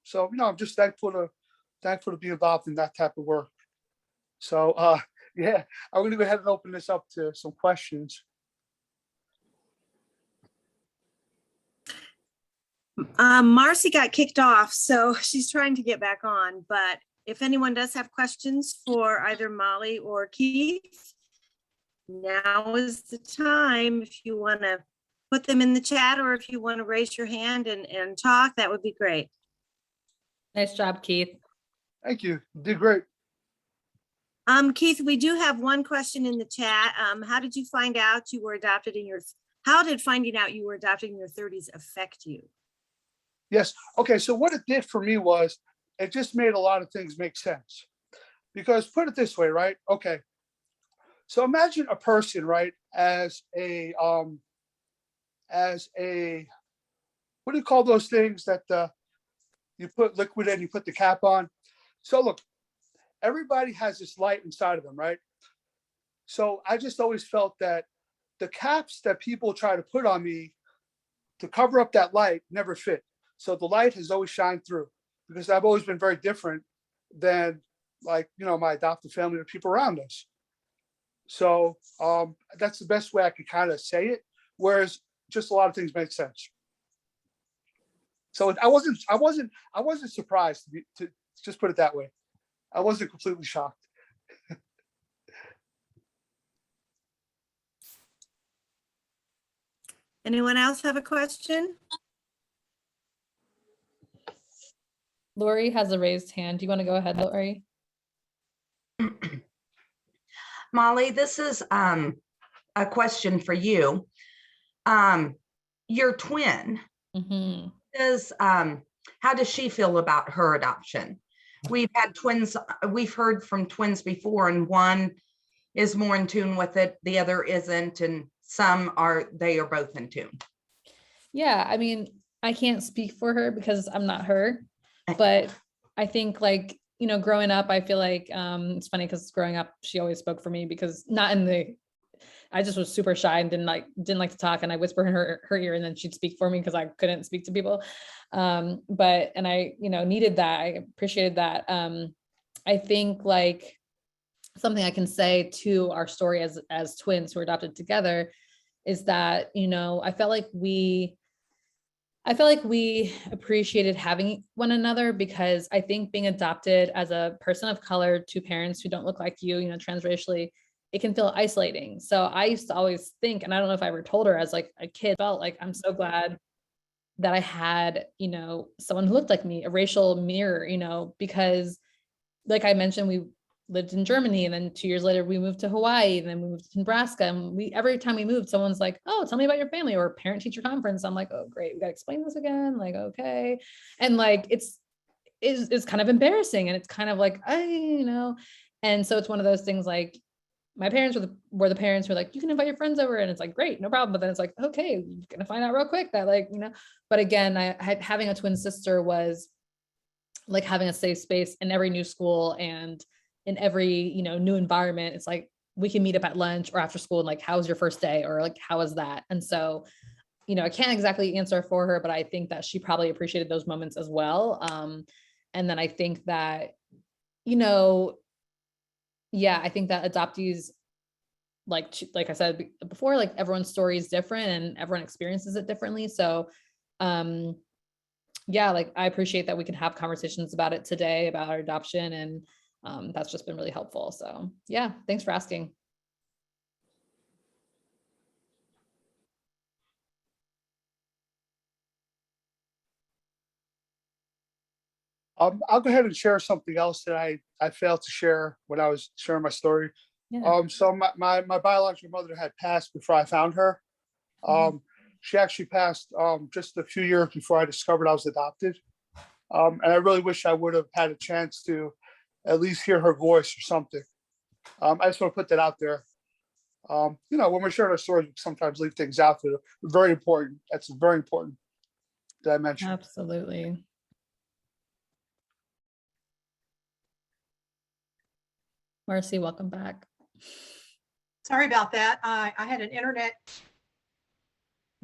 So I'm just thankful to be involved in that type of work. So yeah, I'm going to go ahead and open this up to some questions. Marcie got kicked off, so she's trying to get back on. But if anyone does have questions for either Molly or Keith, now is the time. If you want to put them in the chat, or if you want to raise your hand and talk, that would be great. Nice job, Keith. Thank you. You did great. Keith, we do have one question in the chat. How did you find out you were adopted how did finding out you were adopted in your 30s affect you? Yes. Okay. So what it did for me was it just made a lot of things make sense. Because put it this way, right? Okay. So imagine a person, right, as a what do you call those things that you put liquid in, you put the cap on? So look, everybody has this light inside of them, right? So I just always felt that the caps that people try to put on me to cover up that light never fit. So the light has always shined through, because I've always been very different than, like, my adopted family or people around us. So that's the best way I could kind of say it. Whereas just a lot of things make sense. So I wasn't surprised to just put it that way. I wasn't completely shocked. Anyone else have a question? Lori has a raised hand. Do you want to go ahead, Lori? Molly, this is a question for you. Your twin, Mm-hmm. does how does she feel about her adoption? We've had twins, we've heard from twins before, and one is more in tune with it, the other isn't, and they are both in tune. Yeah, I mean, I can't speak for her because I'm not her, but I think, like, you know, growing up, I feel like it's funny because growing up, she always spoke for me, because I just was super shy and didn't like to talk, and I whisper in her ear, and then she'd speak for me because I couldn't speak to people. And I, you know, needed that. I appreciated that. I think, like, something I can say to our story as twins who were adopted together is that, you know, I felt like we appreciated having one another, because I think being adopted as a person of color to parents who don't look like you know, transracially, it can feel isolating. So I used to always think, and I don't know if I ever told her as like a kid, felt like, I'm so glad that I had, you know, someone who looked like me, a racial mirror, you know, because like I mentioned, we lived in Germany, and then 2 years later we moved to Hawaii, and then we moved to Nebraska, and every time we moved, someone's like, oh, tell me about your family, or parent teacher conference. I'm like, oh great, we gotta explain this again, like, okay. And like it's kind of embarrassing, and it's kind of like, you know. And so it's one of those things, like, my parents were the parents who were like, you can invite your friends over, and it's like, great, no problem. But then it's like, okay, you're gonna find out real quick that, like, you know. But again, having a twin sister was like having a safe space in every new school, and in every, you know, new environment. It's like, we can meet up at lunch or after school, and like, how was your first day, or like, how was that? And so, you know, I can't exactly answer for her, but I think that she probably appreciated those moments as well. And then I think that, you know, yeah, I think that adoptees, like I said before, like, everyone's story is different and everyone experiences it differently. So, yeah, like, I appreciate that we can have conversations about it today, about our adoption, and that's just been really helpful. So yeah, thanks for asking. I'll go ahead and share something else that I failed to share when I was sharing my story. Yeah. So my biological mother had passed before I found her. She actually passed just a few years before I discovered I was adopted. And I really wish I would have had a chance to at least hear her voice or something. I just want to put that out there. You know, when we're sharing our stories, we sometimes leave things out that are very important. That's very important that I mentioned. Absolutely. Marcie, welcome back. Sorry about that. I had an internet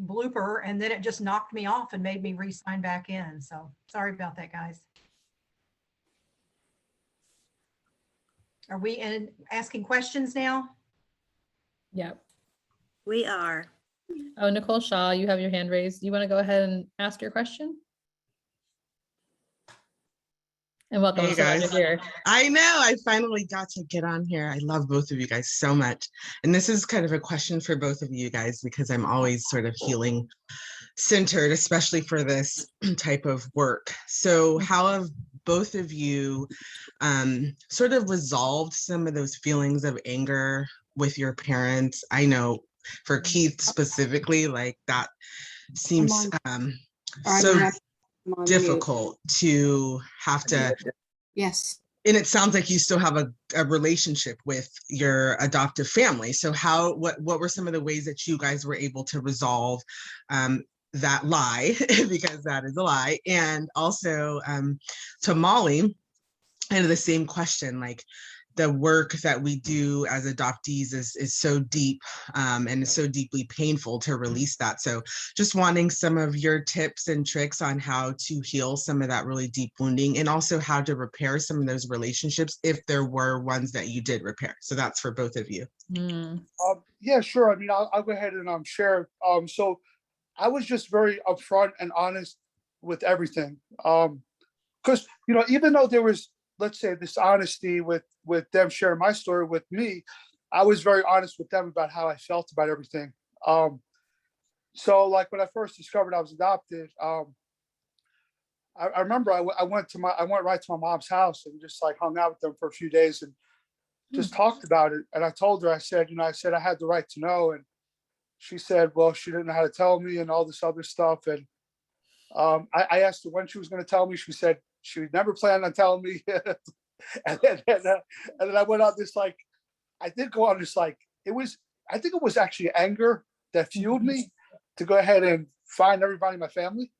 blooper, and then it just knocked me off and made me re-sign back in. So sorry about that, guys. Are we asking questions now? Yep. We are. Oh, Nicole Shaw, you have your hand raised. You want to go ahead and ask your question? And welcome. Hey So glad guys. you're here. I know, I finally got to get on here. I love both of you guys so much. And this is kind of a question for both of you guys, because I'm always sort of healing centered, especially for this type of work. So how have both of you sort of resolved some of those feelings of anger with your parents? I know for Keith specifically, like, that seems so difficult to have to. Yes. And it sounds like you still have a relationship with your adoptive family. So what were some of the ways that you guys were able to resolve that lie, because that is a lie? And also to Molly, kind of the same question, like, the work that we do as adoptees is so deep and it's so deeply painful to release that. So just wanting some of your tips and tricks on how to heal some of that really deep wounding, and also how to repair some of those relationships if there were ones that you did repair. So that's for both of you. Yeah, sure. I mean, I'll go ahead and share. So I was just very upfront and honest with everything. Because, you know, even though there was, let's say, this honesty with them sharing my story with me, I was very honest with them about how I felt about everything. So like, when I first discovered I was adopted, I remember I went right to my mom's house and just like hung out with them for a few days and just talked about it. And I told her, I said I had the right to know. And she said, well, she didn't know how to tell me and all this other stuff. And I asked her when she was going to tell me. She said she would never planned on telling me. And then I went on this, like, I did go on this, like, I think it was actually anger that fueled me to go ahead and find everybody in my family.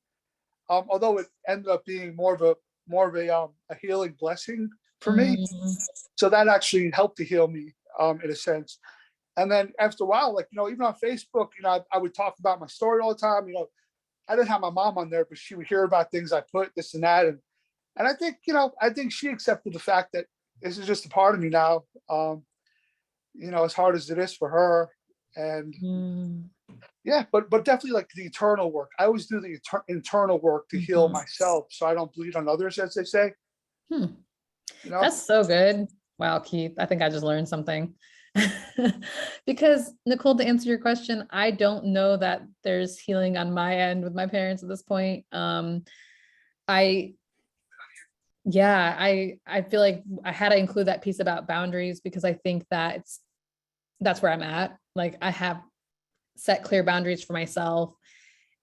Although it ended up being more of a healing blessing for me. So that actually helped to heal me, in a sense. And then after a while, like, even on Facebook, I would talk about my story all the time. I didn't have my mom on there, but she would hear about things I put, this and that. And I think, I think she accepted the fact that this is just a part of me now, as hard as it is for her. And yeah, but definitely like the internal work. I always do the internal work to heal myself so I don't bleed on others, as they say. That's so good. Wow, Keith, I think I just learned something. Because Nicole, to answer your question, I don't know that there's healing on my end with my parents at this point. I feel like I had to include that piece about boundaries because I think that's where I'm at. Like, I have set clear boundaries for myself.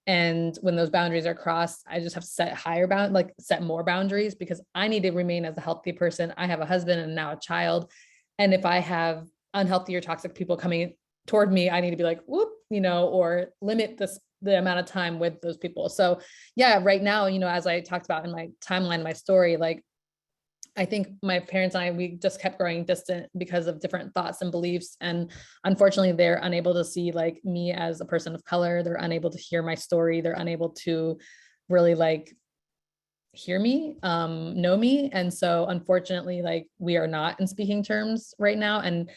And when those boundaries are crossed, I just have to set more boundaries because I need to remain as a healthy person. I have a husband and now a child. And if I have unhealthy or toxic people coming toward me, I need to be like, whoop, or limit the amount of time with those people. So yeah, right now, as I talked about in my timeline, my story, like, I think my parents and we just kept growing distant because of different thoughts and beliefs. And unfortunately, they're unable to see like me as a person of color. They're unable to hear my story. They're unable to really like hear me, know me. And so unfortunately, like, we are not in speaking terms right now. And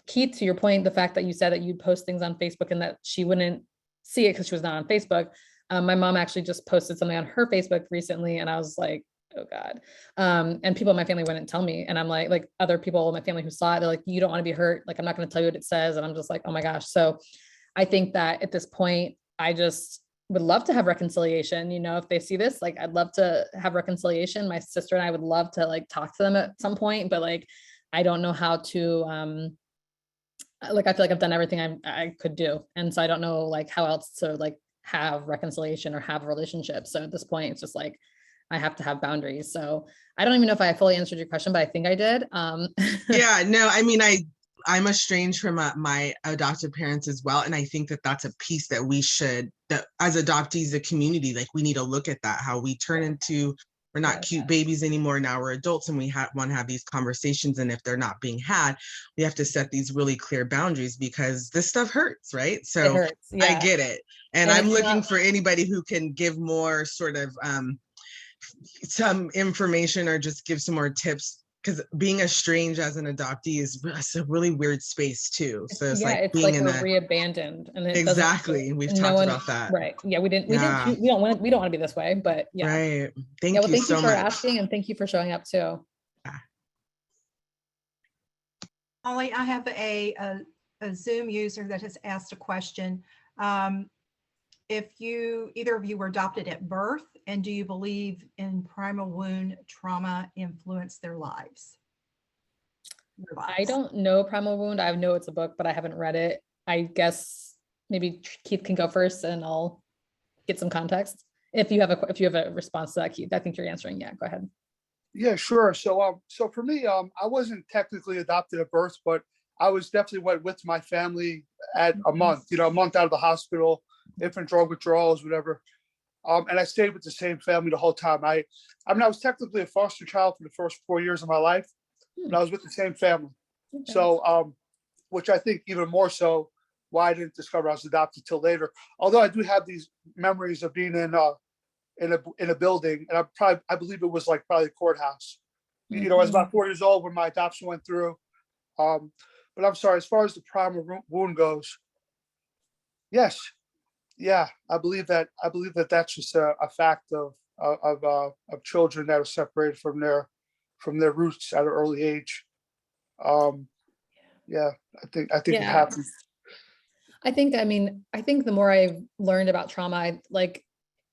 Keith, to your point, the fact that you said that you'd post things on Facebook and that she wouldn't see it because she was not on Facebook. My mom actually just posted something on her Facebook recently. And I was like, oh God. And people in my family wouldn't tell me. And I'm like other people in my family who saw it, they're like, you don't want to be hurt. Like, I'm not going to tell you what it says. And I'm just like, oh my gosh. So I think that at this point, I just would love to have reconciliation. If they see this, like, I'd love to have reconciliation. My sister and I would love to like talk to them at some point, but like, I don't know how to, like, I feel like I've done everything I could do. And so I don't know like how else to like have reconciliation or have a relationship. So at this point, it's just like, I have to have boundaries. So I don't even know if I fully answered your question, but I think I did. Yeah, no, I mean, I'm estranged from my adoptive parents as well. And I think that that's a piece that that as adoptees, the community, like, we need to look at that, how we turn into, we're not cute babies anymore. Now we're adults and we want to have these conversations. And if they're not being had, we have to set these really clear boundaries because this stuff hurts, right? So it hurts, yeah. I get it. And I'm looking for anybody who can give more sort of some information or just give some more tips, because being estranged as an adoptee is a really weird space too. So it's like being in we're re-abandoned, and exactly. We've talked about that, right? Yeah, we don't want to be this way, but yeah. Right. Thank you so much for asking, and thank you for showing up too. Molly, I have a Zoom user that has asked a question. If either of you were adopted at birth, and do you believe in primal wound trauma influenced their lives? I don't know primal wound. I know it's a book, but I haven't read it. I guess maybe Keith can go first and I'll get some context. If you have a response to that, Keith, I think you're answering. Yeah, go ahead. Yeah, sure. So for me, I wasn't technically adopted at birth, but I was definitely went with my family at a month, a month out of the hospital, infant drug withdrawals, whatever. And I stayed with the same family the whole time. I was technically a foster child for the first 4 years of my life, but I was with the same family. Okay. So, which I think even more so why I didn't discover I was adopted till later. Although I do have these memories of being in a building, and I believe it was like probably the courthouse. I was about 4 years old when my adoption went through. But I'm sorry, as far as the primal wound goes, yes. Yeah, I believe that that's just a fact of children that are separated from their roots at an early age. Yeah, I think it happens. I think the more I've learned about trauma, I like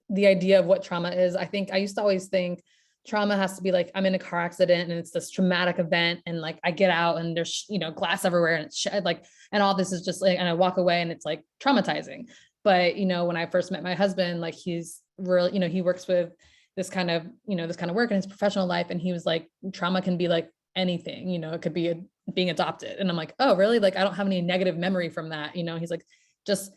the idea of what trauma is. I think I used to always think trauma has to be like, I'm in a car accident and it's this traumatic event, and like I get out and there's glass everywhere and it's like, and all this is just like, and I walk away and it's like traumatizing. But when I first met my husband, like he's really, you know, he works with this kind of, you know, this kind of work in his professional life. And he was like, trauma can be like anything, you know, it could be being adopted. And I'm like, oh, really? Like, I don't have any negative memory from that. You know, he's like, just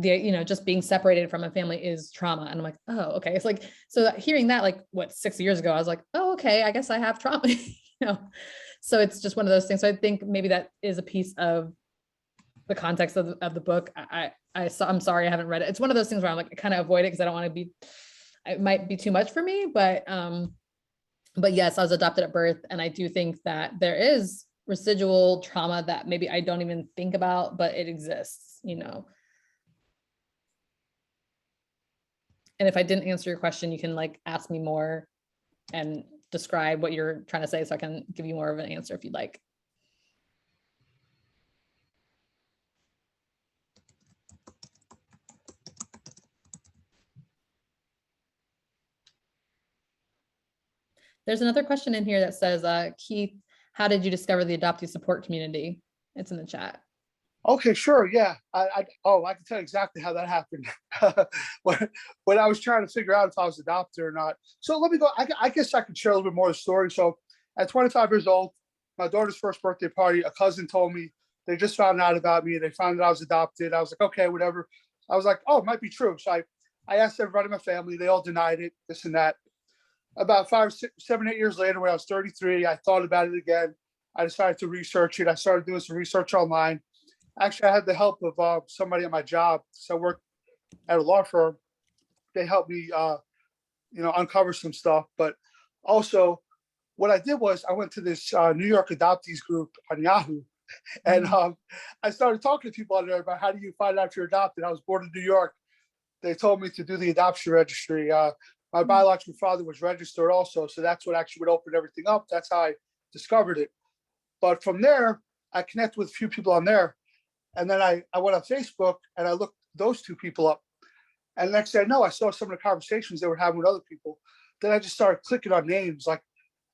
you know, just being separated from a family is trauma. And I'm like, oh, okay. It's like, so hearing that, like what, 6 years ago, I was like, oh, okay, I guess I have trauma, you know? So it's just one of those things. So I think maybe that is a piece of the context of the book. I'm sorry, I haven't read it. It's one of those things where I'm like, I kind of avoid it because I don't want to be, it might be too much for me, but yes, I was adopted at birth. And I do think that there is residual trauma that maybe I don't even think about, but it exists, you know? And if I didn't answer your question, you can like ask me more and describe what you're trying to say so I can give you more of an answer if you'd like. There's another question in here that says, Keith, how did you discover the adoptee support community? It's in the chat. Okay, sure. Yeah. I can tell you exactly how that happened. when I was trying to figure out if I was adopted or not. So let me go. I guess I could share a little bit more of the story. So at 25 years old, my daughter's first birthday party, a cousin told me they just found out about me. They found out I was adopted. I was like, okay, whatever. I was like, oh, it might be true. So I asked everybody in my family. They all denied it, this and that. About 5, 6, 7, 8 years later, when I was 33, I thought about it again. I decided to research it. I started doing some research online. Actually, I had the help of somebody at my job. So I worked at a law firm. They helped me, uncover some stuff. But also, what I did was I went to this New York adoptees group on Yahoo. And I started talking to people on there about how do you find out if you're adopted. I was born in New York. They told me to do the adoption registry. My biological father was registered also. So that's what actually would open everything up. That's how I discovered it. But from there, I connected with a few people on there. And then I went on Facebook and I looked those two people up. And next thing I know, I saw some of the conversations they were having with other people. Then I just started clicking on names. Like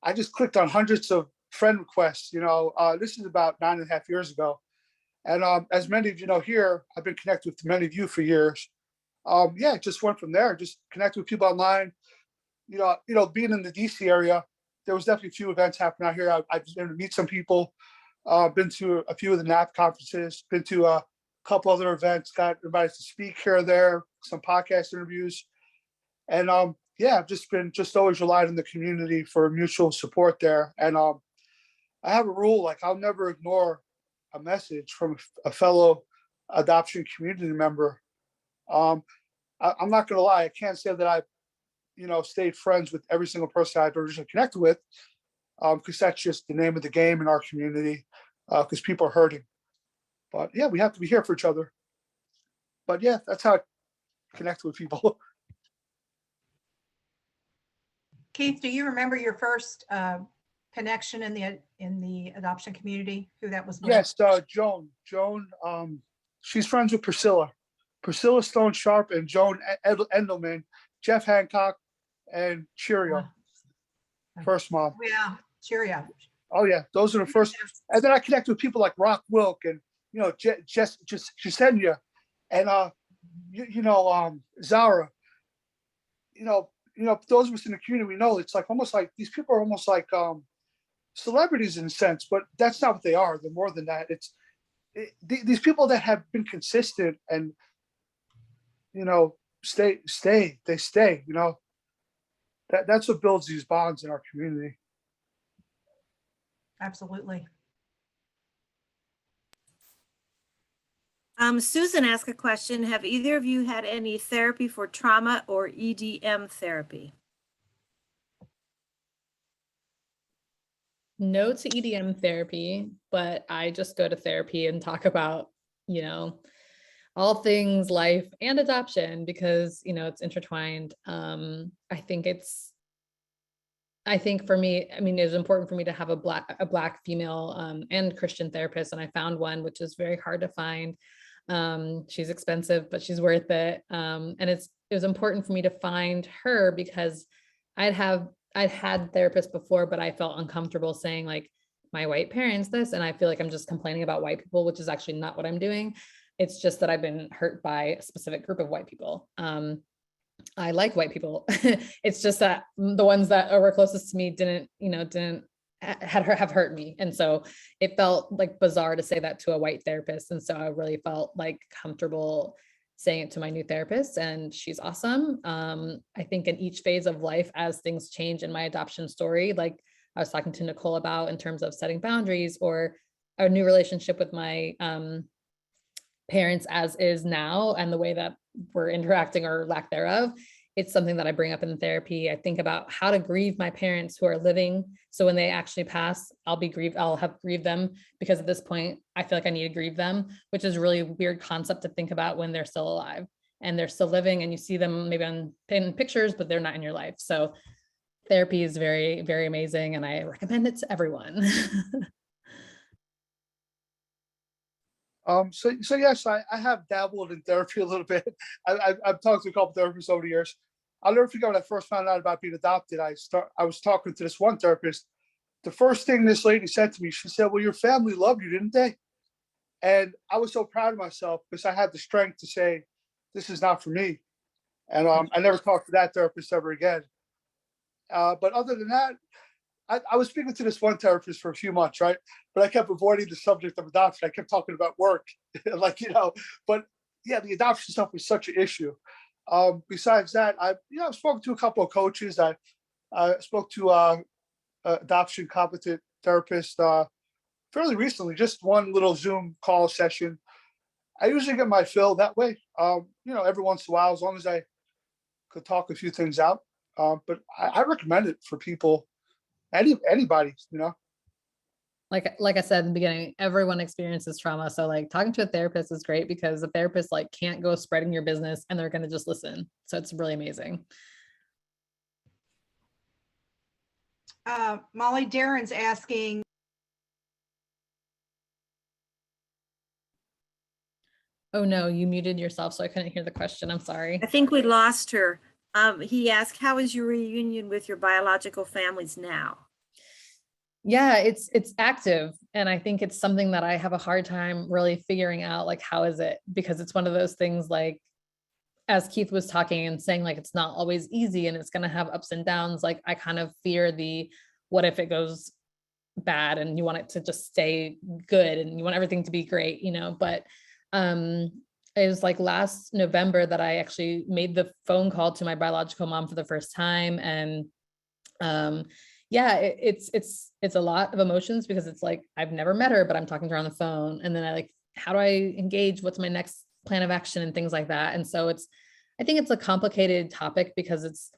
I just clicked on hundreds of friend requests. This is about 9.5 years ago. And as many of you know here, I've been connected with many of you for years. It just went from there. Just connected with people online. Being in the DC area, there was definitely a few events happening out here. I've been to meet some people. Been to a few of the NAAP conferences, been to a couple other events, got invited to speak here or there, some podcast interviews. And I've just always relied on the community for mutual support there. And I have a rule, like I'll never ignore a message from a fellow adoption community member. I'm not gonna lie, I can't say that I've stayed friends with every single person I've originally connected with. Because that's just the name of the game in our community, because people are hurting. But yeah, we have to be here for each other. But yeah, that's how I connect with people. Keith, do you remember your first connection in the adoption community? Who that was with? Yes, Joan. She's friends with Priscilla Stone Sharp, and Joan Endelman, Jeff Hancock, and Cirillo. First mom. Yeah, Cirillo. Oh yeah, those are the first. And then I connected with people like Rock Wilk and Jasenia and Zara. Those of us in the community, we know it's like almost like these people are almost like celebrities in a sense, but that's not what they are. They're more than that. These people that have been consistent and stay. That's what builds these bonds in our community. Absolutely. Susan asked a question. Have either of you had any therapy for trauma or EDM therapy? No to EDM therapy, but I just go to therapy and talk about, all things life and adoption because, it's intertwined. I think for me, it was important for me to have a black female and Christian therapist. And I found one, which is very hard to find. She's expensive, but she's worth it. And it was important for me to find her because I'd had therapists before, but I felt uncomfortable saying like my white parents this, and I feel like I'm just complaining about white people, which is actually not what I'm doing. It's just that I've been hurt by a specific group of white people. I like white people. It's just that the ones that were closest to me didn't have hurt me. And so it felt like bizarre to say that to a white therapist. And so I really felt like comfortable saying it to my new therapist, and she's awesome. I think in each phase of life, as things change in my adoption story, like I was talking to Nicole about in terms of setting boundaries or a new relationship with my parents as is now, and the way that we're interacting or lack thereof, it's something that I bring up in therapy. I think about how to grieve my parents who are living. So when they actually pass, I'll have grieved them, because at this point, I feel like I need to grieve them, which is a really weird concept to think about when they're still alive and they're still living, and you see them maybe in pictures, but they're not in your life. So therapy is very, very amazing, and I recommend it to everyone. So yes, I have dabbled in therapy a little bit. I've talked to a couple therapists over the years. I'll never forget when I first found out about being adopted. I was talking to this one therapist. The first thing this lady said to me, she said, "Well, your family loved you, didn't they?" And I was so proud of myself because I had the strength to say, "This is not for me." And I never talked to that therapist ever again. But other than that, I was speaking to this one therapist for a few months, right? But I kept avoiding the subject of adoption. I kept talking about work, but yeah, the adoption stuff was such an issue. Besides that, I've spoken to a couple of coaches. I spoke to adoption competent therapist fairly recently, just one little Zoom call session. I usually get my fill that way, every once in a while, as long as I could talk a few things out. But I recommend it for people. Anybody, Like I said in the beginning, everyone experiences trauma. So like talking to a therapist is great, because the therapist like can't go spreading your business and they're going to just listen. So it's really amazing. Molly, Darren's asking. Oh no, you muted yourself, so I couldn't hear the question. I'm sorry. I think we lost her. He asked, how is your reunion with your biological families now? Yeah, it's active. And I think it's something that I have a hard time really figuring out, like, how is it? Because it's one of those things, like, as Keith was talking and saying, like, it's not always easy and it's going to have ups and downs. Like, I kind of fear what if it goes bad and you want it to just stay good and you want everything to be great, but it was like last November that I actually made the phone call to my biological mom for the first time. And it's a lot of emotions, because it's like, I've never met her, but I'm talking to her on the phone. And then how do I engage? What's my next plan of action and things like that. And so I think it's a complicated topic, because it's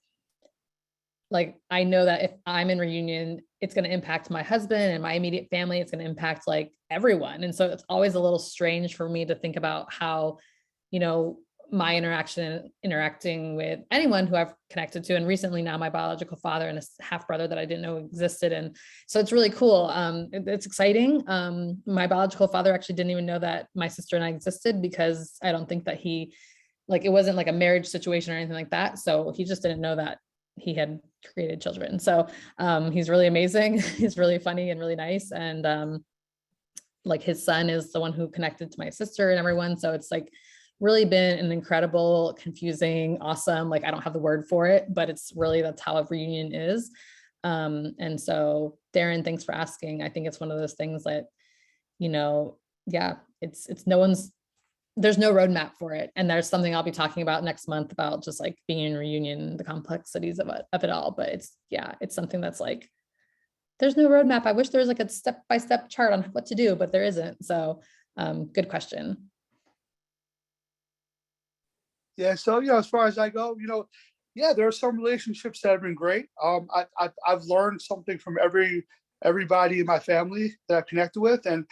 like, I know that if I'm in reunion, it's going to impact my husband and my immediate family. It's going to impact like everyone. And so it's always a little strange for me to think about how, my interacting with anyone who I've connected to. And recently now my biological father and a half brother that I didn't know existed. And so it's really cool. It's exciting. My biological father actually didn't even know that my sister and I existed, because I don't think that it wasn't like a marriage situation or anything like that. So he just didn't know that he had created children. So he's really amazing. He's really funny and really nice. And like his son is the one who connected to my sister and everyone. So it's like really been an incredible, confusing, awesome, like I don't have the word for it, but that's how a reunion is. And so Darren, thanks for asking. I think it's one of those things that, there's no roadmap for it. And there's something I'll be talking about next month about just like being in reunion, the complexities of it all. But it's something that's like, there's no roadmap. I wish there was like a step-by-step chart on what to do, but there isn't. So good question. Yeah. So, as far as I go, there are some relationships that have been great. I've learned something from everybody in my family that I've connected with. And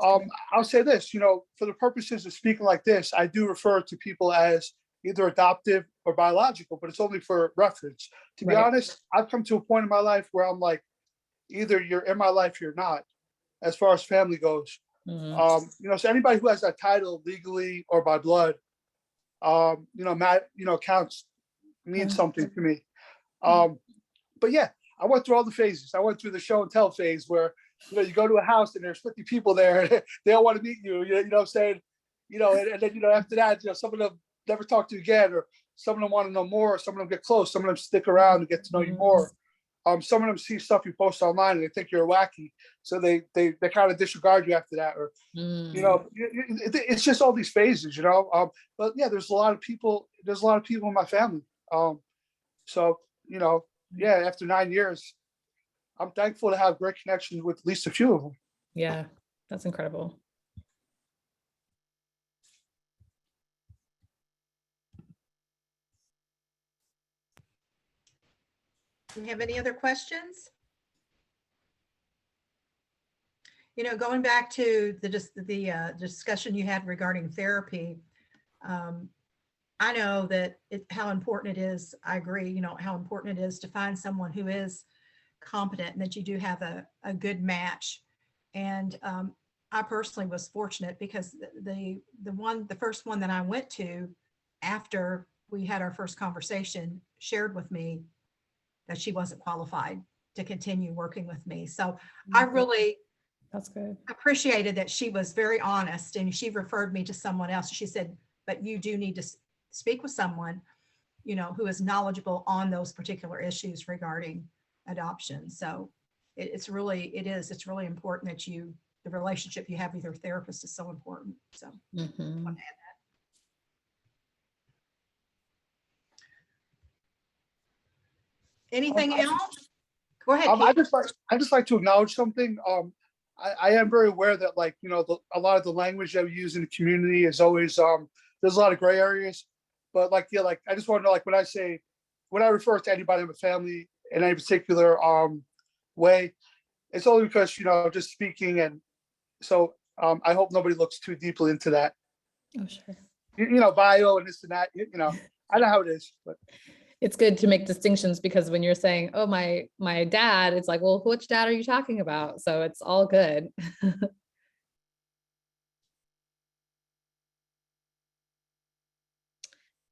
I'll say this, for the purposes of speaking like this, I do refer to people as either adoptive or biological, but it's only for reference. To be honest, I've come to a point in my life where I'm like, either you're in my life, you're not, as far as family goes. Mm-hmm. So anybody who has that title legally or by blood, counts, means something to me. But yeah, I went through all the phases. I went through the show and tell phase where, you go to a house and there's 50 people there and they all want to meet you, you know what I'm saying? And then, after that, some of them never talk to you again, or some of them want to know more, some of them get close, some of them stick around and get to know you more. Some of them see stuff you post online and they think you're wacky, so they kind of disregard you after that, or you know, it's just all these phases, you know. But yeah, there's a lot of people in my family. So you know, yeah, after 9 years, I'm thankful to have great connections with at least a few of them. Yeah, that's incredible. Do you have any other questions? You know, going back to the discussion you had regarding therapy, I know that how important it is. I agree, you know, how important it is to find someone who is competent and that you do have a good match. And I personally was fortunate because the first one that I went to after we had our first conversation shared with me that she wasn't qualified to continue working with me. So I really That's good. appreciated that she was very honest, and she referred me to someone else. She said, but you do need to speak with someone, you know, who is knowledgeable on those particular issues regarding adoption. So it's really important that the relationship you have with your therapist is so important. So I want to add that. Anything else? Go ahead, Keith. I just like to acknowledge something. I am very aware that, like, you know, a lot of the language that we use in the community is always there's a lot of gray areas, but like, yeah, like I just want to know, like, when I refer to anybody in the family in any particular way, it's only because, you know, just speaking, and so I hope nobody looks too deeply into that. Oh, sure. You know, bio and this and that. You know, I know how it is, but. It's good to make distinctions, because when you're saying, oh, my dad, it's like, well, which dad are you talking about? So it's all good.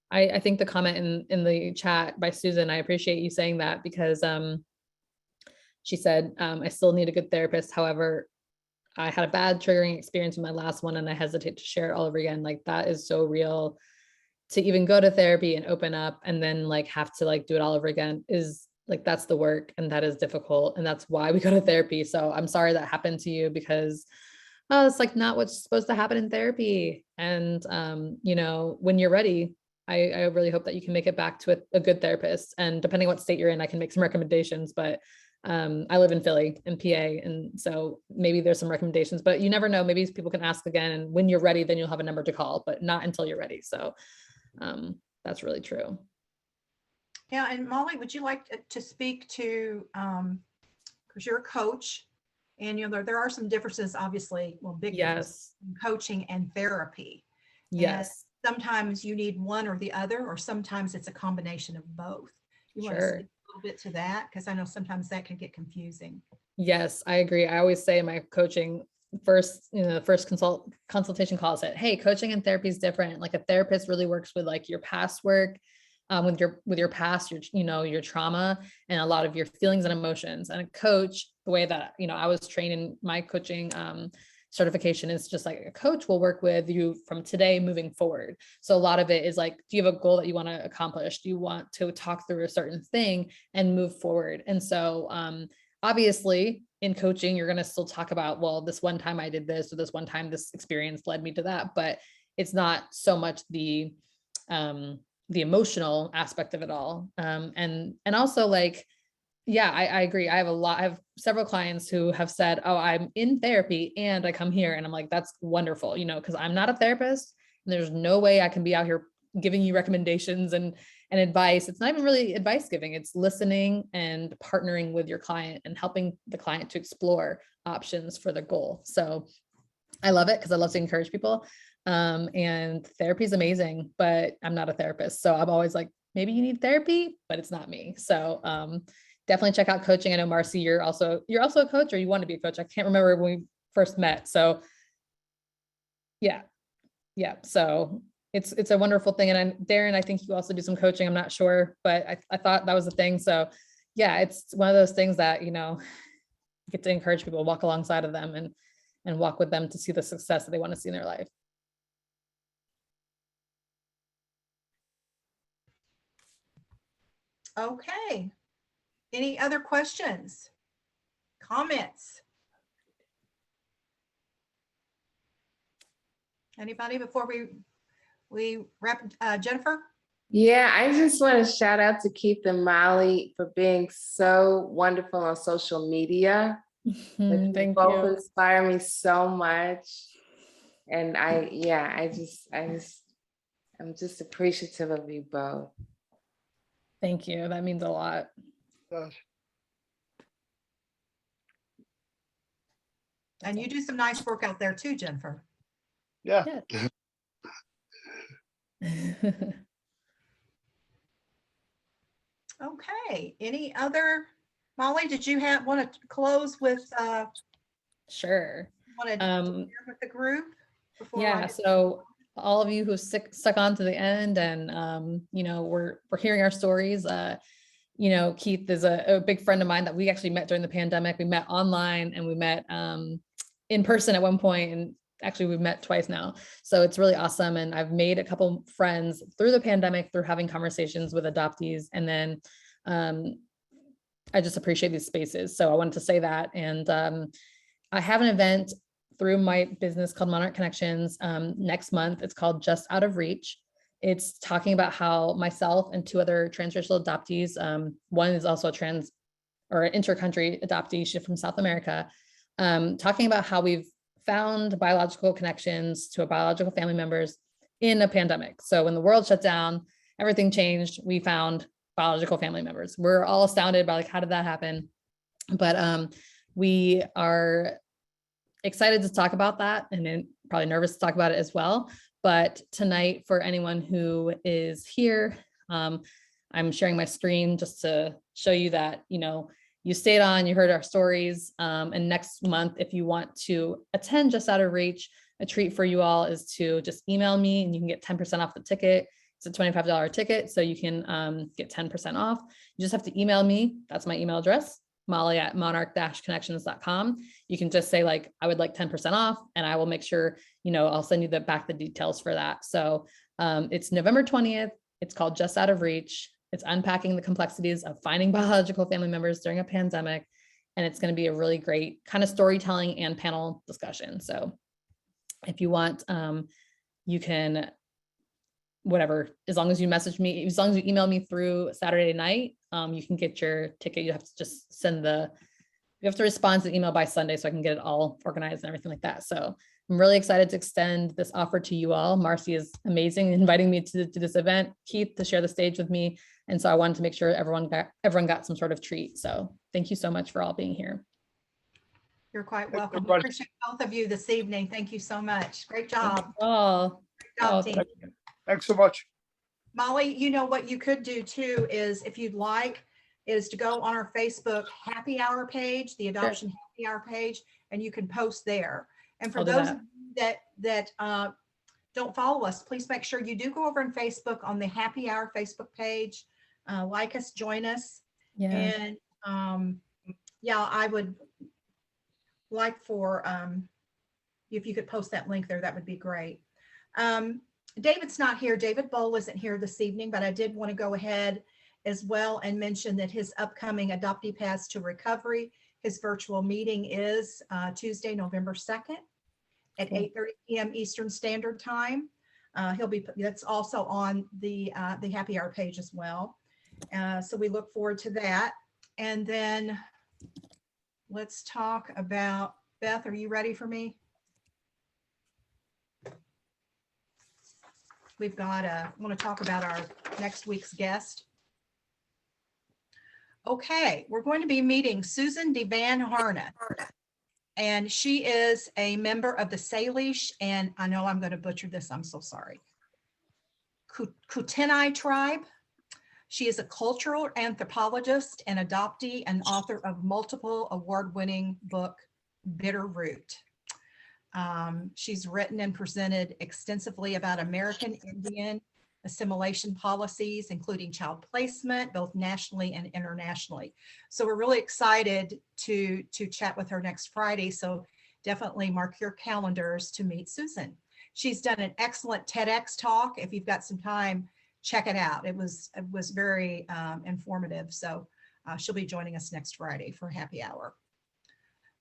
I think the comment in the chat by Susan, I appreciate you saying that, because she said, I still need a good therapist. However, I had a bad triggering experience with my last one and I hesitate to share it all over again. Like, that is so real. To even go to therapy and open up and then like have to like do it all over again is like, that's the work, and that is difficult. And that's why we go to therapy. So I'm sorry that happened to you, because it's like not what's supposed to happen in therapy. And you know, when you're ready, I really hope that you can make it back to a good therapist. And depending on what state you're in, I can make some recommendations, but I live in Philly, in PA. And so maybe there's some recommendations, but you never know, maybe people can ask again. And when you're ready, then you'll have a number to call, but not until you're ready. So that's really true. Yeah, and Molly, would you like to speak to, because you're a coach, and you know there are some differences, obviously, well, big differences in coaching and therapy. Yes. And sometimes you need one or the other, or sometimes it's a combination of both. You want to speak a little bit to that, because I know sometimes that can get confusing. Yes, I agree. I always say in my coaching, first consultation call, said, hey, coaching and therapy is different. Like, a therapist really works with like your past work, with your past, your trauma and a lot of your feelings and emotions. And a coach, the way that, I was trained in my coaching certification, is just like a coach will work with you from today moving forward. So a lot of it is like, do you have a goal that you want to accomplish? Do you want to talk through a certain thing and move forward? And so obviously in coaching, you're going to still talk about, well, this one time I did this, or this one time this experience led me to that, but it's not so much the emotional aspect of it all. And also, like, yeah, I agree. I have several clients who have said, oh, I'm in therapy and I come here, and I'm like, that's wonderful, because I'm not a therapist and there's no way I can be out here giving you recommendations and advice. It's not even really advice giving, it's listening and partnering with your client and helping the client to explore options for the goal. So I love it, because I love to encourage people. And therapy is amazing, but I'm not a therapist. So I'm always like, maybe you need therapy, but it's not me. So definitely check out coaching. I know, Marcie, you're also a coach, or you want to be a coach. I can't remember when we first met. So yeah. So it's a wonderful thing. And Darren, I think you also do some coaching. I'm not sure, but I thought that was the thing. So yeah, it's one of those things that, get to encourage people, walk alongside of them and walk with them to see the success that they want to see in their life. Okay. Any other questions? Comments? Anybody before we wrap? Jennifer? Yeah, I just want to shout out to Keith and Molly for being so wonderful on social media. You Thank both you. inspire me so much. And I'm just appreciative of you both. Thank you. That means a lot. And you do some nice work out there too, Jennifer. Yeah. Okay. Any other? Molly, did you want to close with Sure. want to share with the group? Before Yeah, so all of you who stuck on to the end and you know, we're hearing our stories. You know, Keith is a big friend of mine that we actually met during the pandemic. We met online and we met in person at one point, and actually we've met twice now. So it's really awesome. And I've made a couple friends through the pandemic through having conversations with adoptees. And then I just appreciate these spaces. So I wanted to say that. And I have an event through my business called Monarch Connections next month. It's called Just Out of Reach. It's talking about how myself and two other transracial adoptees, one is also a trans or an inter-country adoptee, she's from South America, talking about how we've found biological connections to our biological family members in a pandemic. So when the world shut down, everything changed, we found biological family members. We're all astounded by like, how did that happen? But we are excited to talk about that and then probably nervous to talk about it as well. But tonight, for anyone who is here, I'm sharing my screen just to show you that, you know, you stayed on, you heard our stories. And next month, if you want to attend Just Out of Reach, a treat for you all is to just email me and you can get 10% off the ticket. It's a $25 ticket, so you can get 10% off. You just have to email me. That's my email address, molly@monarch-connections.com. You can just say like, I would like 10% off, and I will make sure, you know, I'll send you back the details for that. So it's November 20th. It's called Just Out of Reach. It's unpacking the complexities of finding biological family members during a pandemic. And it's going to be a really great kind of storytelling and panel discussion. So if you want, you can, whatever, as long as you message me, as long as you email me through Saturday night, you can get your ticket. You have to just you have to respond to the email by Sunday so I can get it all organized and everything like that. So I'm really excited to extend this offer to you all. Marcie is amazing, inviting me to this event, Keith to share the stage with me. And so I wanted to make sure everyone got some sort of treat. So thank you so much for all being here. You're quite welcome. We appreciate both of you this evening. Thank you so much. Great job. Great job, team. Thanks so much. Molly, you know what you could do too is, if you'd like, is to go on our Facebook happy hour page, the adoption happy hour page, and you can post there. And for those of you that don't follow us, please make sure you do go over on Facebook on the happy hour Facebook page, like us, join us. Yeah. And yeah, I would like for if you could post that link there, that would be great. David's not here. David Bowl isn't here this evening, but I did want to go ahead as well and mention that his upcoming Adoptee Paths to Recovery, his virtual meeting is Tuesday, November 2nd at 8:30 p.m. Eastern Standard Time. That's also on the happy hour page as well. So we look forward to that. And then let's talk about, Beth, are you ready for me? We've got, I want to talk about our next week's guest. Okay, we're going to be meeting Susan DeVan Harna, and she is a member of the Salish, and I know I'm going to butcher this, I'm so sorry, Kootenai tribe. She is a cultural anthropologist and adoptee and author of multiple award-winning book, Bitter Root. She's written and presented extensively about American Indian assimilation policies, including child placement, both nationally and internationally. So we're really excited to chat with her next Friday. So definitely mark your calendars to meet Susan. She's done an excellent TEDx talk. If you've got some time, check it out. It was very informative. So she'll be joining us next Friday for happy hour.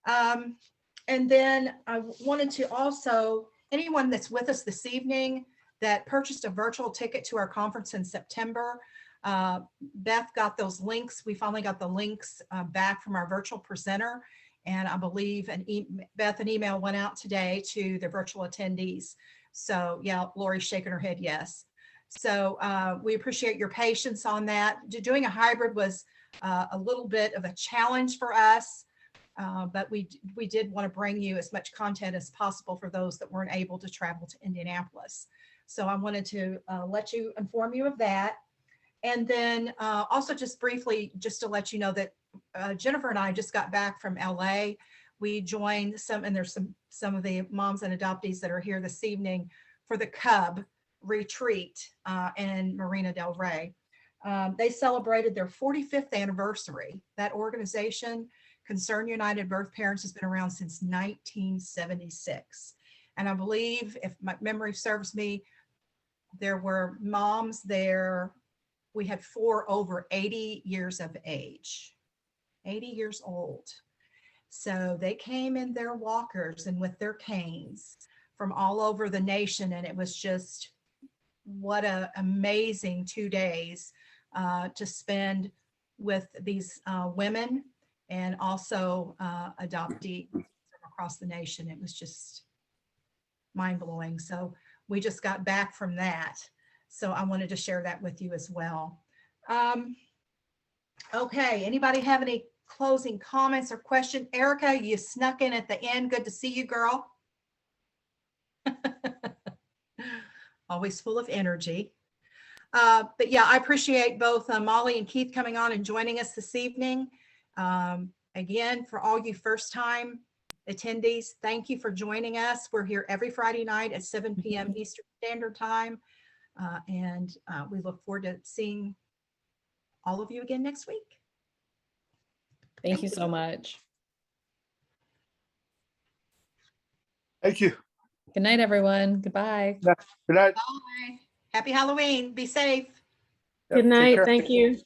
And then I wanted to also, anyone that's with us this evening that purchased a virtual ticket to our conference in September, Beth got those links. We finally got the links back from our virtual presenter. And I believe Beth, an email went out today to the virtual attendees. So yeah, Lori's shaking her head yes. So we appreciate your patience on that. Doing a hybrid was a little bit of a challenge for us. But we did want to bring you as much content as possible for those that weren't able to travel to Indianapolis. So I wanted to inform you of that. And then also just briefly, just to let you know that Jennifer and I just got back from LA. We joined and there's some of the moms and adoptees that are here this evening for the Cub retreat in Marina del Rey. They celebrated their 45th anniversary. That organization, Concerned United Birth Parents, has been around since 1976. And I believe, if my memory serves me, there were moms there. We had 4 over 80 years of age, 80 years old. So they came in their walkers and with their canes from all over the nation. And it was just, what an amazing 2 days to spend with these women and also adoptees from across the nation. It was just mind-blowing. So we just got back from that. So I wanted to share that with you as well. Okay, anybody have any closing comments or question? Erica, you snuck in at the end. Good to see you, girl. Always full of energy. But yeah, I appreciate both Molly and Keith coming on and joining us this evening. Again, for all you first-time attendees, thank you for joining us. We're here every Friday night at 7 p.m. Eastern Standard Time. And we look forward to seeing all of you again next week. Thank you so much. Thank you. Good night, everyone. Goodbye. Good night. Bye. Happy Halloween. Be safe. Yep, Good take night. care. Thank you.